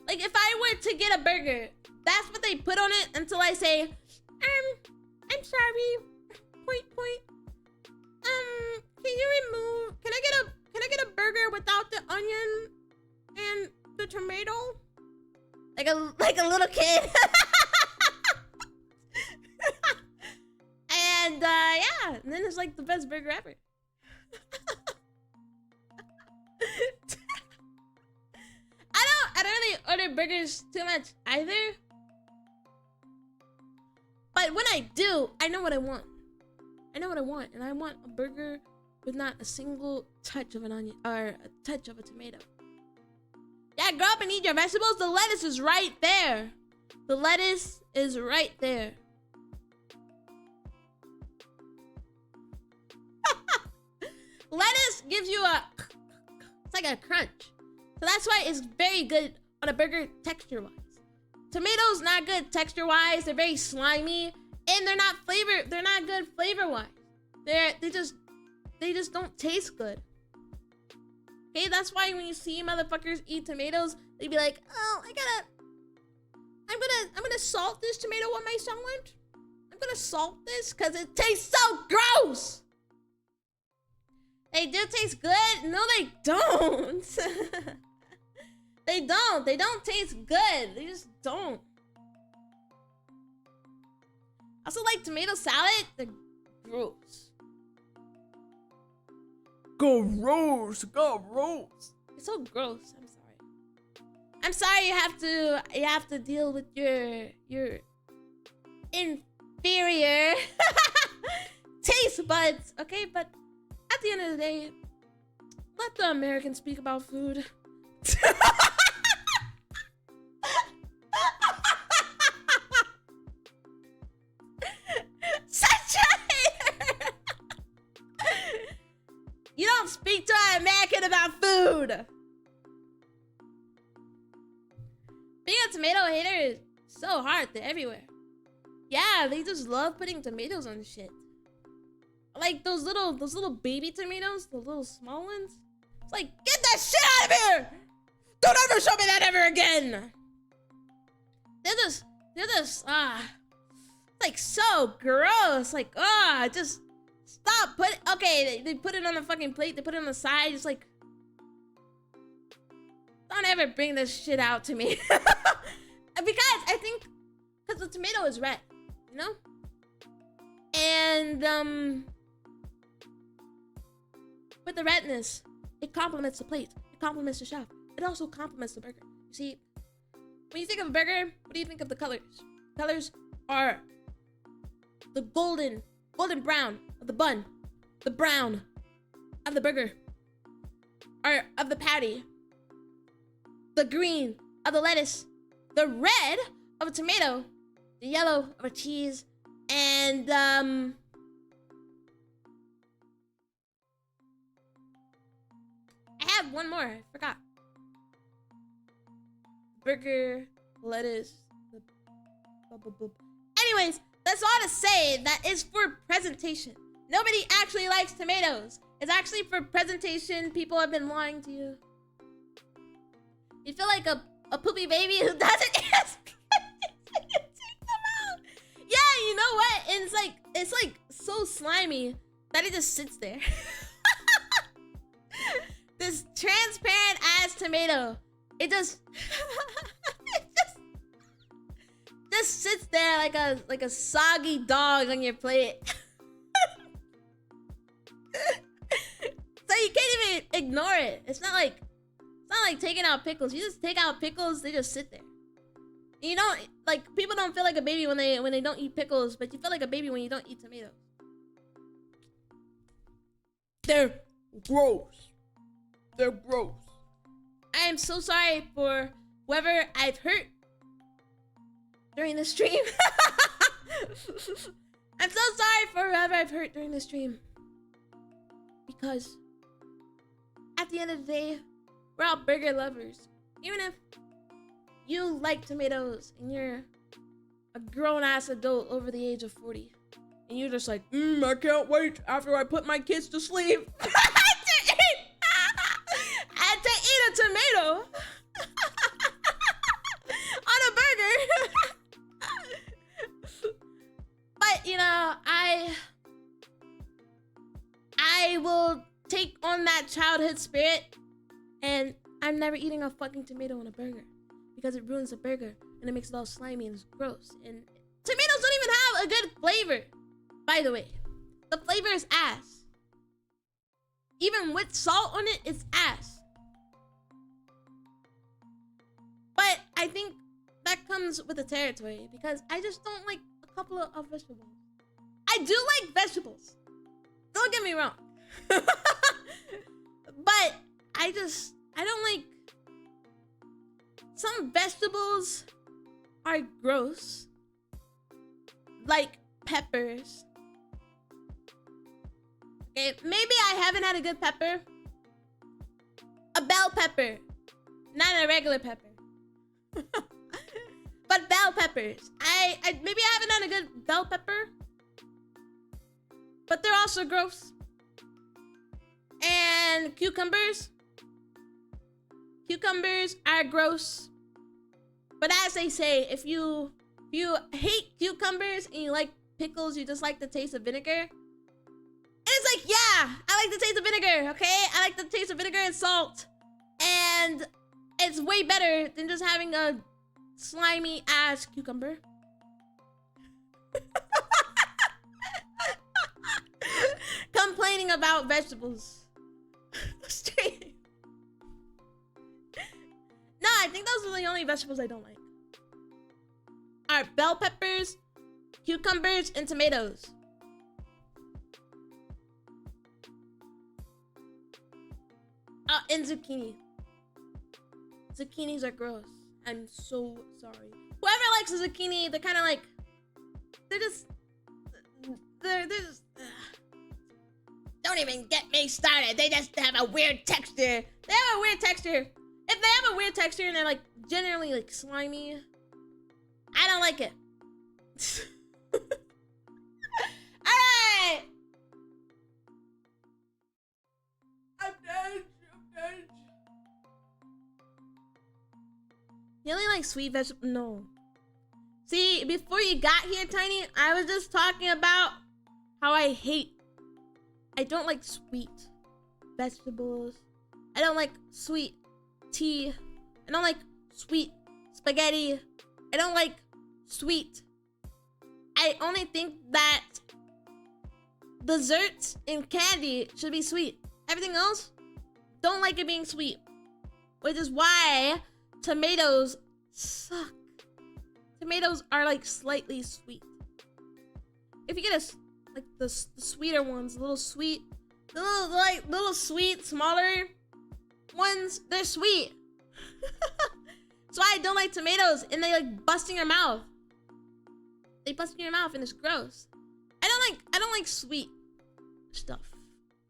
Like if I were to get a burger, that's what they put on it until I say, I'm sorry, point. Can I get a burger without the onion and the tomato? Like a little kid. And yeah, and then it's like the best burger ever. I don't really order burgers too much either. But when I do, I know what I want. And I want a burger with not a single touch of an onion or a touch of a tomato. Yeah, grow up and eat your vegetables. The lettuce is right there. The lettuce is right there. Lettuce gives you it's like a crunch. So that's why it's very good on a burger texture-wise. Tomatoes not good texture-wise. They're very slimy. And they're not good flavor-wise. They just don't taste good. Okay, that's why when you see motherfuckers eat tomatoes, they be like, oh, I'm gonna salt this tomato on my sandwich. I'm gonna salt this because it tastes so gross. They do taste good. No, they don't. They don't taste good. They just don't. I also like tomato salad. They're gross. Gross. It's so gross. I'm sorry you have to deal with your inferior taste buds. Okay, but at the end of the day, let the Americans speak about food. Such a hater. You don't speak to an American about food. Being a tomato hater is so hard. They're everywhere. Yeah, they just love putting tomatoes on shit. Like those little baby tomatoes, the little small ones. It's like, get that shit out of here! Don't ever show me that ever again! They're just, like so gross. Like, just stop. Okay, they put it on the fucking plate. They put it on the side. It's like, don't ever bring this shit out to me. Because I think, because the tomato is red, you know? And, with the redness, it complements the plate. It complements the chef. It also complements the burger. You see, when you think of a burger, what do you think of the colors? Colors are the golden brown of the bun, the brown of the burger, or of the patty, the green of the lettuce, the red of a tomato, the yellow of a cheese, and I have one more. I forgot. Burger, lettuce. Anyways, that's all to say that is for presentation. Nobody actually likes tomatoes. It's actually for presentation. People have been lying to you. You feel like a poopy baby who doesn't ask. Yeah, you know what? And it's like so slimy that it just sits there. This transparent ass tomato. It just just sits there like a soggy dog on your plate. So you can't even ignore it. It's not like taking out pickles. You just take out pickles, they just sit there. You know, like people don't feel like a baby when they don't eat pickles, but you feel like a baby when you don't eat tomatoes. They're gross. They're gross. I am so sorry for whoever I've hurt during the stream. I'm so sorry for whoever I've hurt during the stream. Because at the end of the day, we're all burger lovers. Even if you like tomatoes and you're a grown-ass adult over the age of 40. And you're just like, I can't wait after I put my kids to sleep. to eat a tomato on a burger. But you know, I will take on that childhood spirit, and I'm never eating a fucking tomato on a burger because it ruins the burger and it makes it all slimy and it's gross. And tomatoes don't even have a good flavor, by the way. The flavor is ass. Even with salt on it, it's ass. But I think that comes with the territory because I just don't like a couple of vegetables. I do like vegetables. Don't get me wrong. But I don't like... Some vegetables are gross. Like peppers. Okay, maybe I haven't had a good pepper. A bell pepper. Not a regular pepper. But bell peppers. I maybe I haven't had a good bell pepper. But they're also gross. And cucumbers. Cucumbers are gross. But as they say, if you hate cucumbers and you like pickles, you just like the taste of vinegar. And it's like, yeah, I like the taste of vinegar, okay? I like the taste of vinegar and salt. And it's way better than just having a slimy ass cucumber. Complaining about vegetables. Straight. No, I think those are the only vegetables I don't like. Are bell peppers, cucumbers, and tomatoes. And zucchini. Zucchinis are gross. I'm so sorry. Whoever likes a zucchini, they're kind of like... They're just... Don't even get me started. They just have a weird texture. They have a weird texture. If they have a weird texture and they're like generally like slimy, I don't like it. Alright. You only like sweet vegetables? No. See, before you got here, Tiny, I was just talking about how I don't like sweet vegetables. I don't like sweet tea. I don't like sweet spaghetti. I don't like sweet. I only think that desserts and candy should be sweet. Everything else, don't like it being sweet. Which is why tomatoes suck. Tomatoes are like slightly sweet. If you get the sweeter ones, little sweet, little sweet, smaller ones, they're sweet. That's why I don't like tomatoes, and they like bust in your mouth. They bust in your mouth, and it's gross. I don't like sweet stuff,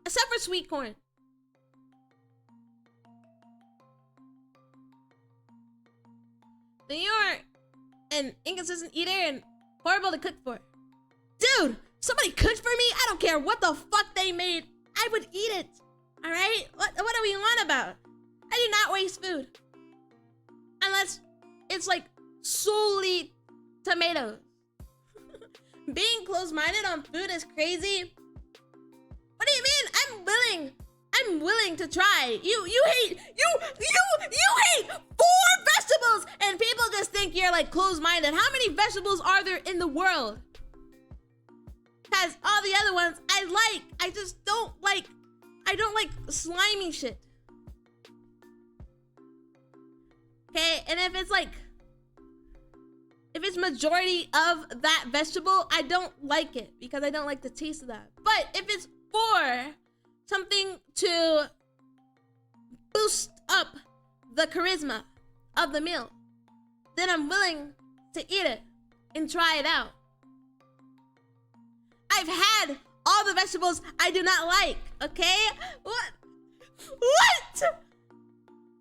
except for sweet corn. Then you're an inconsistent eater and horrible to cook for. Dude, somebody cooked for me? I don't care what the fuck they made. I would eat it. All right? What do we want about? I do not waste food. Unless it's like solely tomatoes. Being closed-minded on food is crazy. What do you mean? I'm willing to try. You hate 4 vegetables, and people just think you're like closed-minded. How many vegetables are there in the world? Because all the other ones I like. I just don't like. I don't like slimy shit. Okay, and if it's majority of that vegetable, I don't like it because I don't like the taste of that. But if it's for something to boost up the charisma of the meal, then I'm willing to eat it and try it out. I've had all the vegetables I do not like, okay? What?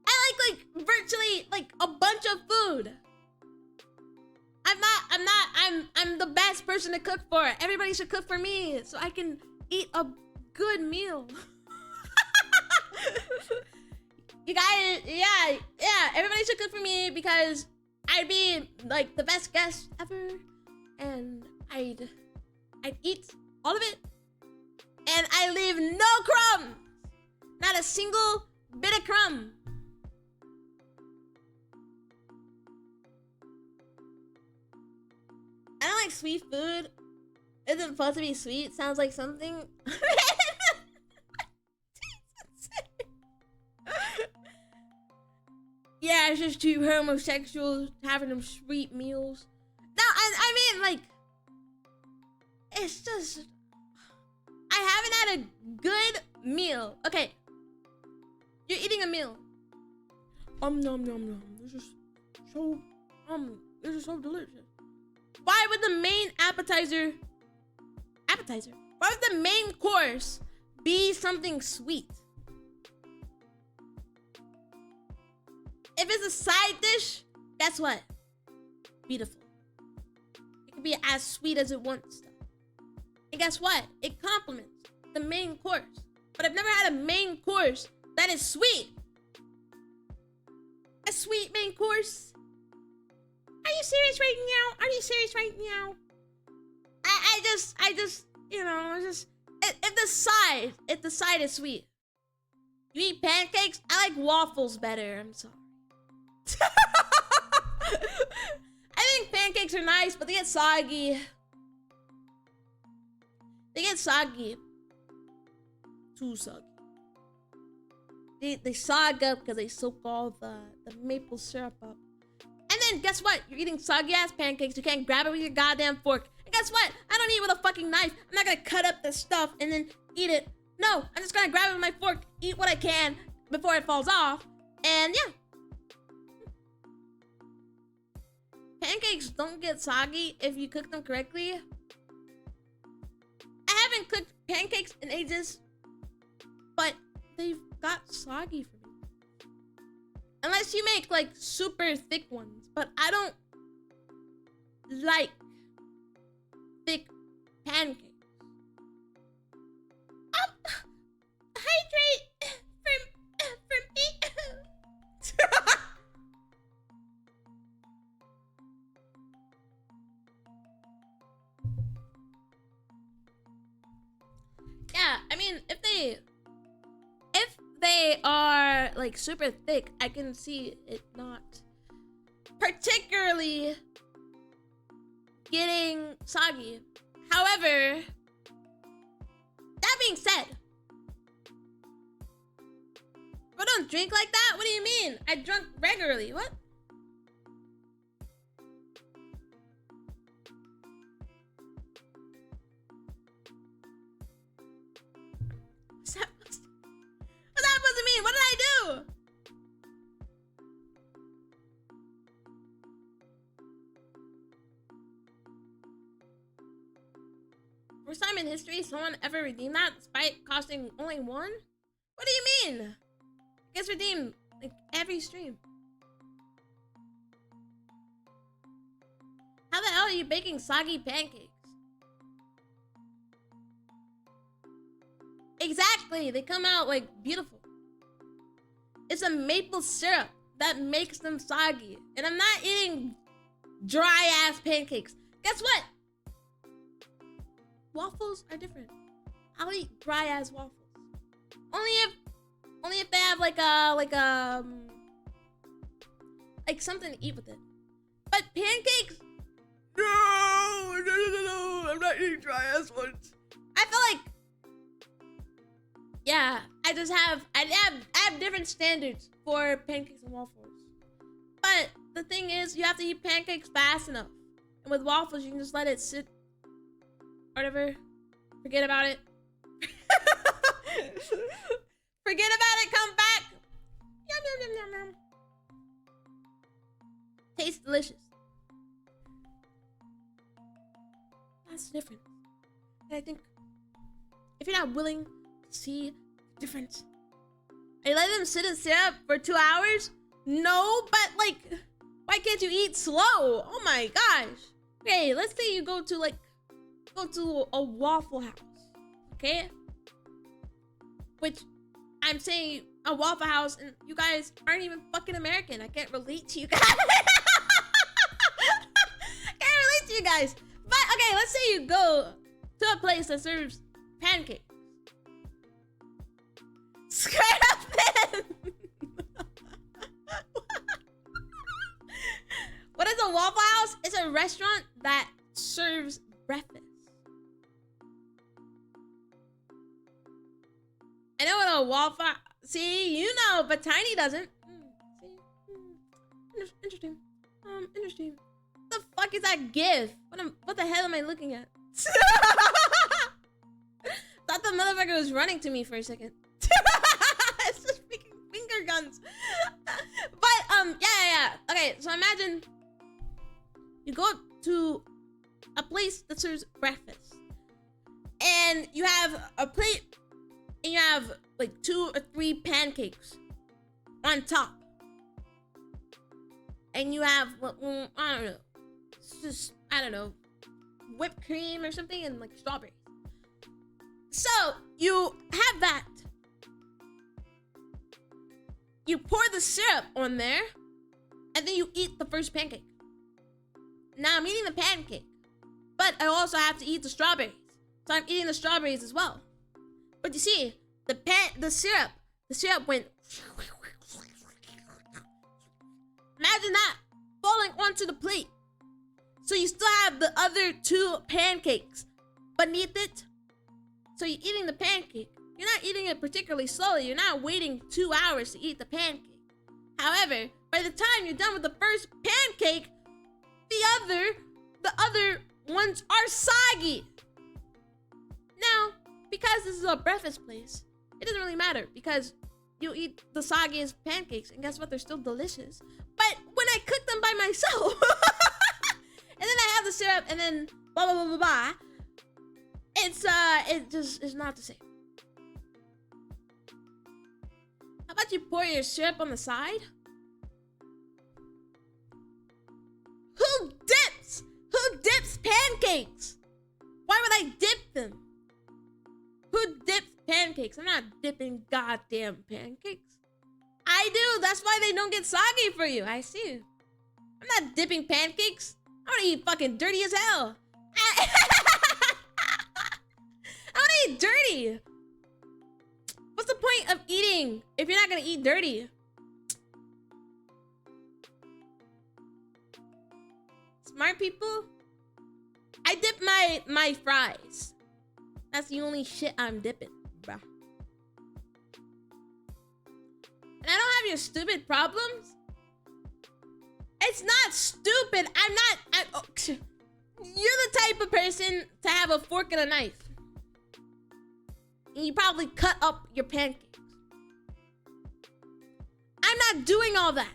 I like virtually like a bunch of food. I'm the best person to cook for. Everybody should cook for me so I can eat a good meal. You guys, yeah, everybody should cook for me because I'd be like the best guest ever, and I'd eat all of it, and I leave no crumbs, not a single bit of crumb. I don't like sweet food. Isn't supposed to be sweet. Sounds like something. Yeah, it's just 2 homosexuals having them sweet meals. No, I mean, like, it's just, I haven't had a good meal. Okay, you're eating a meal. Nom nom nom. This is so delicious. Why would the main appetizer, why would the main course be something sweet? If it's a side dish, guess what? Beautiful. It can be as sweet as it wants to. And guess what? It complements the main course. But I've never had a main course that is sweet. A sweet main course? Are you serious right now? Are you serious right now? I just, you know, if the side is sweet. You eat pancakes? I like waffles better. I'm sorry. I think pancakes are nice, but they get soggy. Too soggy. They sog up because they soak all the maple syrup up. And then guess what? You're eating soggy ass pancakes. You can't grab it with your goddamn fork. And guess what? I don't eat with a fucking knife. I'm not gonna cut up the stuff and then eat it. No, I'm just gonna grab it with my fork, eat what I can before it falls off. And yeah. Pancakes don't get soggy if you cook them correctly. I haven't cooked pancakes in ages, but they've got soggy for me. Unless you make like super thick ones, but I don't like thick pancakes. Hydrate for me. mean, if they are like super thick, I can see it not particularly getting soggy. However, that being said, I don't drink like that. What do you mean? I drunk regularly. What? What's that supposed to mean? What did I do? First time in history someone ever redeemed that despite costing only one? What do you mean? It gets redeemed like every stream. How the hell are you baking soggy pancakes? Exactly, they come out like beautiful. It's a maple syrup that makes them soggy. And I'm not eating dry ass pancakes. Guess what? Waffles are different. I'll eat dry ass waffles. Only if they have like something to eat with it. But pancakes? No, I'm not eating dry ass ones. I feel like, yeah, I have different standards for pancakes and waffles. But the thing is, you have to eat pancakes fast enough. And with waffles, you can just let it sit. Whatever. Forget about it. Forget about it, come back. Yum, yum, yum, yum, yum. Tastes delicious. That's different. And I think if you're not willing to see the difference, I let them sit in syrup for 2 hours? No, but like, why can't you eat slow? Oh my gosh. Okay, let's say you go to a Waffle House, okay? Which I'm saying a Waffle House, and you guys aren't even fucking American. I can't relate to you guys. Can't relate to you guys. But okay, let's say you go to a place that serves pancakes. Straight up then. What is a Waffle House? It's a restaurant that serves breakfast. I know what a waffle. See, you know, but Tiny doesn't. See, interesting. Interesting. What the fuck is that gif? What the hell am I looking at? Thought the motherfucker was running to me for a second. It's just freaking finger guns. But yeah. Okay, so imagine you go to a place that serves breakfast, and you have a plate. And you have like 2 or 3 pancakes on top. And you have, I don't know, whipped cream or something and like strawberries. So you have that. You pour the syrup on there, and then you eat the first pancake. Now I'm eating the pancake, but I also have to eat the strawberries. So I'm eating the strawberries as well. But you see, the syrup went. Imagine that falling onto the plate. So you still have the other 2 pancakes beneath it. So you're eating the pancake. You're not eating it particularly slowly. You're not waiting 2 hours to eat the pancake. However, by the time you're done with the first pancake, the other ones are soggy. Now, because this is a breakfast place, it doesn't really matter because you eat the soggiest pancakes, and guess what? They're still delicious. But when I cook them by myself, and then I have the syrup, and then blah blah blah blah blah, it just is not the same. How about you pour your syrup on the side? Who dips pancakes? Why would I dip them? Who dips pancakes? I'm not dipping goddamn pancakes. I do. That's why they don't get soggy for you. I see. I'm not dipping pancakes. I'm gonna eat fucking dirty as hell. I'm gonna eat dirty. point of eating if you're not gonna eat dirty? Smart people? I dip my fries. That's the only shit I'm dipping, bruh. And I don't have your stupid problems. It's not stupid. You're the type of person to have a fork and a knife. And you probably cut up your pancakes. I'm not doing all that.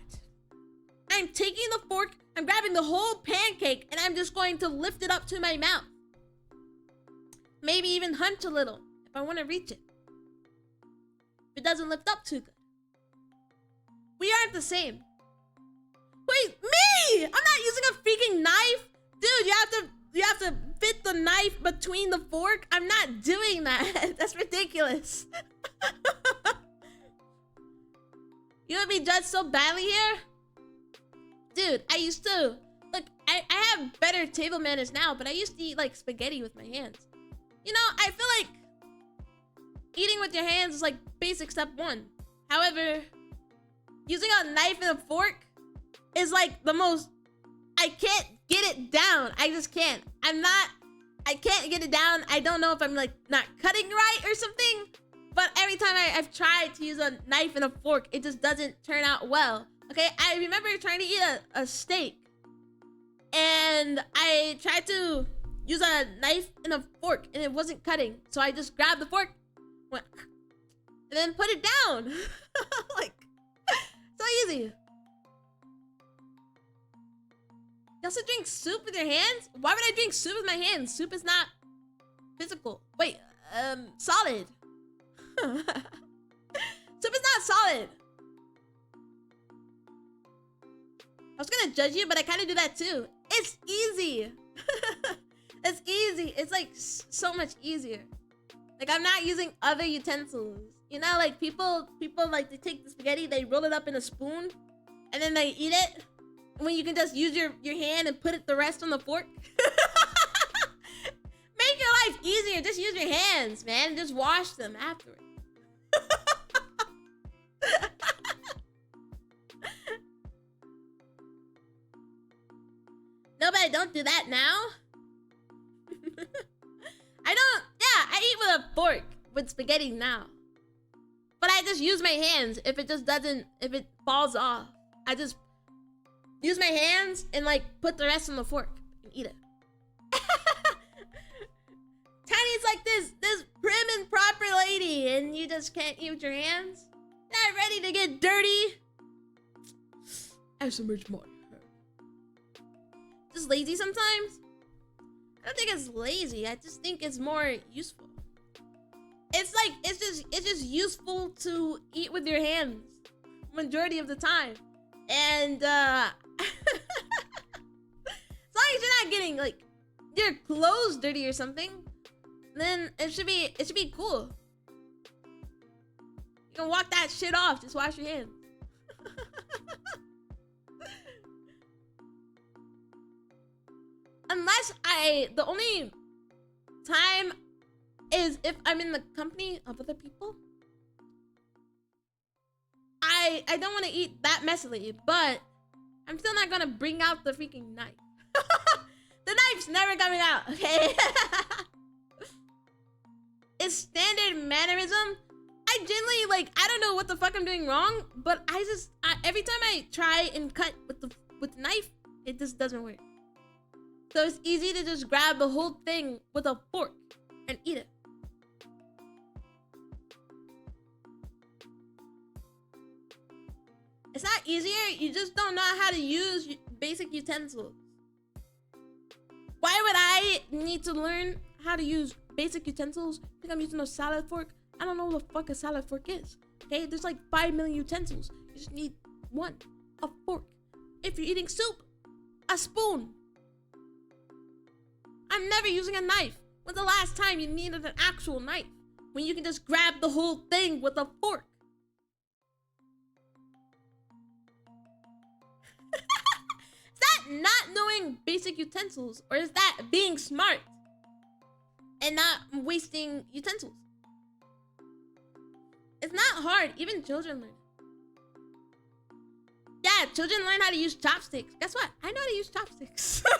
I'm taking the fork, I'm grabbing the whole pancake, and I'm just going to lift it up to my mouth. Maybe even hunch a little if I want to reach it. If it doesn't lift up too good. We aren't the same. Wait, me! I'm not using a freaking knife! Dude, you have to fit the knife between the fork? I'm not doing that. That's ridiculous. You want to be judged so badly here? Dude, I used to... Look, I have better table manners now, but I used to eat like spaghetti with my hands. You know, I feel like eating with your hands is like basic step one. However, using a knife and a fork is like the most... I can't get it down. I just can't. I can't get it down. I don't know if I'm like not cutting right or something. But every time I've tried to use a knife and a fork, it just doesn't turn out well. Okay, I remember trying to eat a steak. And I tried to use a knife and a fork and it wasn't cutting. So I just grabbed the fork, went, and then put it down. Like, so easy. You also drink soup with your hands? Why would I drink soup with my hands? Soup is not physical. Wait, solid. Soup is not solid. I was gonna judge you, but I kind of do that too. It's easy. It's easy. It's like so much easier. Like I'm not using other utensils. You know, like people like they take the spaghetti, they roll it up in a spoon, and then they eat it. When you can just use your hand and put it the rest on the fork. Make your life easier. Just use your hands, man. Just wash them afterwards. No, but I don't do that now. I eat with a fork with spaghetti now. But I just use my hands if it falls off. I just use my hands and like put the rest on the fork and eat it. Tiny's like this prim and proper lady and you just can't eat with your hands? Not ready to get dirty? SMH my head. Just lazy sometimes? I don't think it's lazy. I just think it's more useful. It's like it's just useful to eat with your hands majority of the time. And as long as you're not getting like your clothes dirty or something, then it should be cool. You can walk that shit off. Just wash your hands. Unless the only time is if I'm in the company of other people. I don't want to eat that messily, but I'm still not gonna bring out the freaking knife. The knife's never coming out, okay? It's standard mannerism. I generally like I don't know what the fuck I'm doing wrong, but every time I try and cut with the knife, it just doesn't work. So it's easy to just grab the whole thing with a fork and eat it. It's not easier, you just don't know how to use basic utensils. Why would I need to learn how to use basic utensils? I think I'm using a salad fork. I don't know what the fuck a salad fork is. Okay, there's like 5 million utensils. You just need one, a fork. If you're eating soup, a spoon. I'm never using a knife. When's the last time you needed an actual knife? When you can just grab the whole thing with a fork. Is that not knowing basic utensils? Or is that being smart? And not wasting utensils? It's not hard. Even children learn. Yeah, children learn how to use chopsticks. Guess what? I know how to use chopsticks. I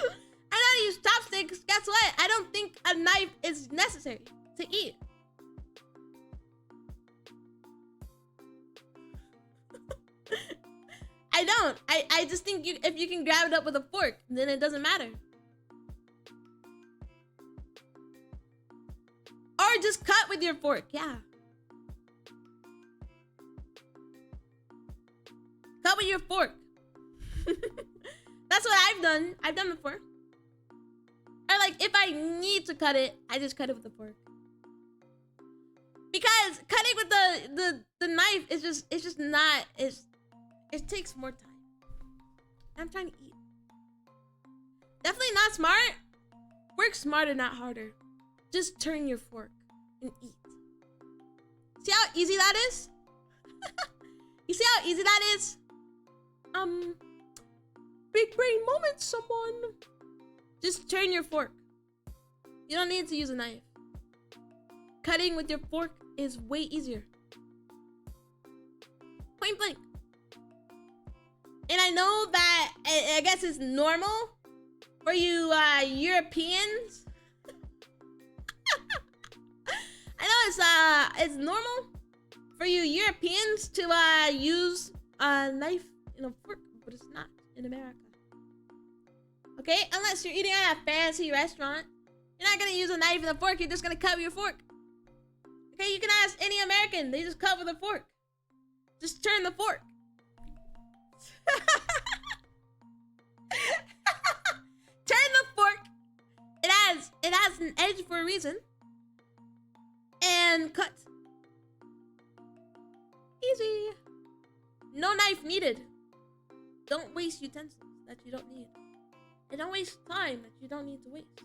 know how to use chopsticks. Guess what? I don't think a knife is necessary to eat. I don't. I just think if you can grab it up with a fork, then it doesn't matter. Or just cut with your fork, yeah. Cut with your fork. That's what I've done. I've done before. Or like, if I need to cut it, I just cut it with a fork. Because cutting with the knife is just not, it takes more time. I'm trying to eat. Definitely not smart. Work smarter, not harder. Just turn your fork and eat. See how easy that is? You see how easy that is? Big brain moment, someone. Just turn your fork. You don't need to use a knife. Cutting with your fork is way easier. Point blank. And I know that, I guess it's normal for you Europeans. I know it's normal for you Europeans to use a knife and a fork, but it's not in America. Okay, unless you're eating at a fancy restaurant, you're not gonna use a knife and a fork. You're just gonna cut with your fork. Okay, you can ask any American; they just cut with a fork. Just turn the fork. Turn the fork. It has an edge for a reason. And cut. Easy. No knife needed. Don't waste utensils that you don't need. And don't waste time that you don't need to waste.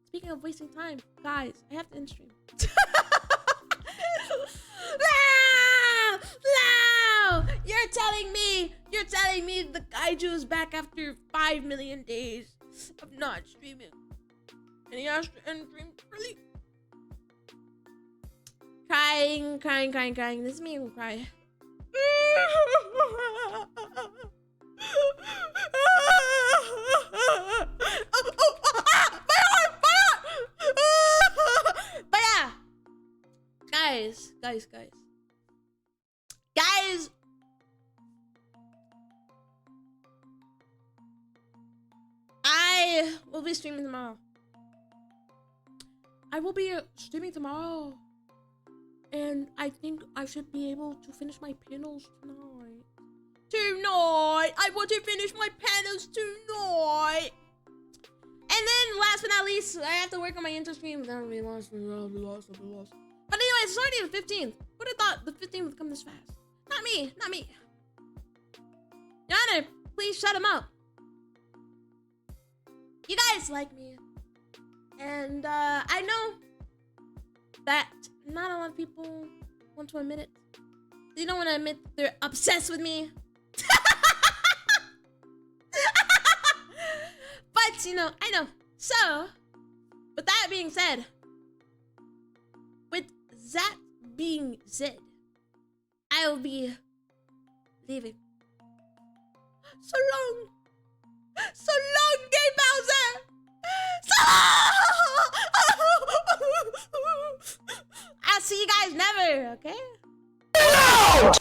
Speaking of wasting time, guys, I have to end stream. No! You're telling me the kaiju is back after 5 million days of not streaming. And he has to end stream early. Crying. This is me who cry. But yeah, guys, I will be streaming tomorrow. And I think I should be able to finish my panels tonight. I want to finish my panels tonight. And then, last but not least, I have to work on my intro stream. That'll be lost. But anyways, it's already the 15th. Who would have thought the 15th would come this fast? Not me. Your Honor, please shut him up. You guys like me. And I know that not a lot of people want to admit it. They don't want to admit they're obsessed with me. But, I know. So, with that being said, I will be leaving. So long, Game Bowser! So long! I'll see you guys never, okay? No!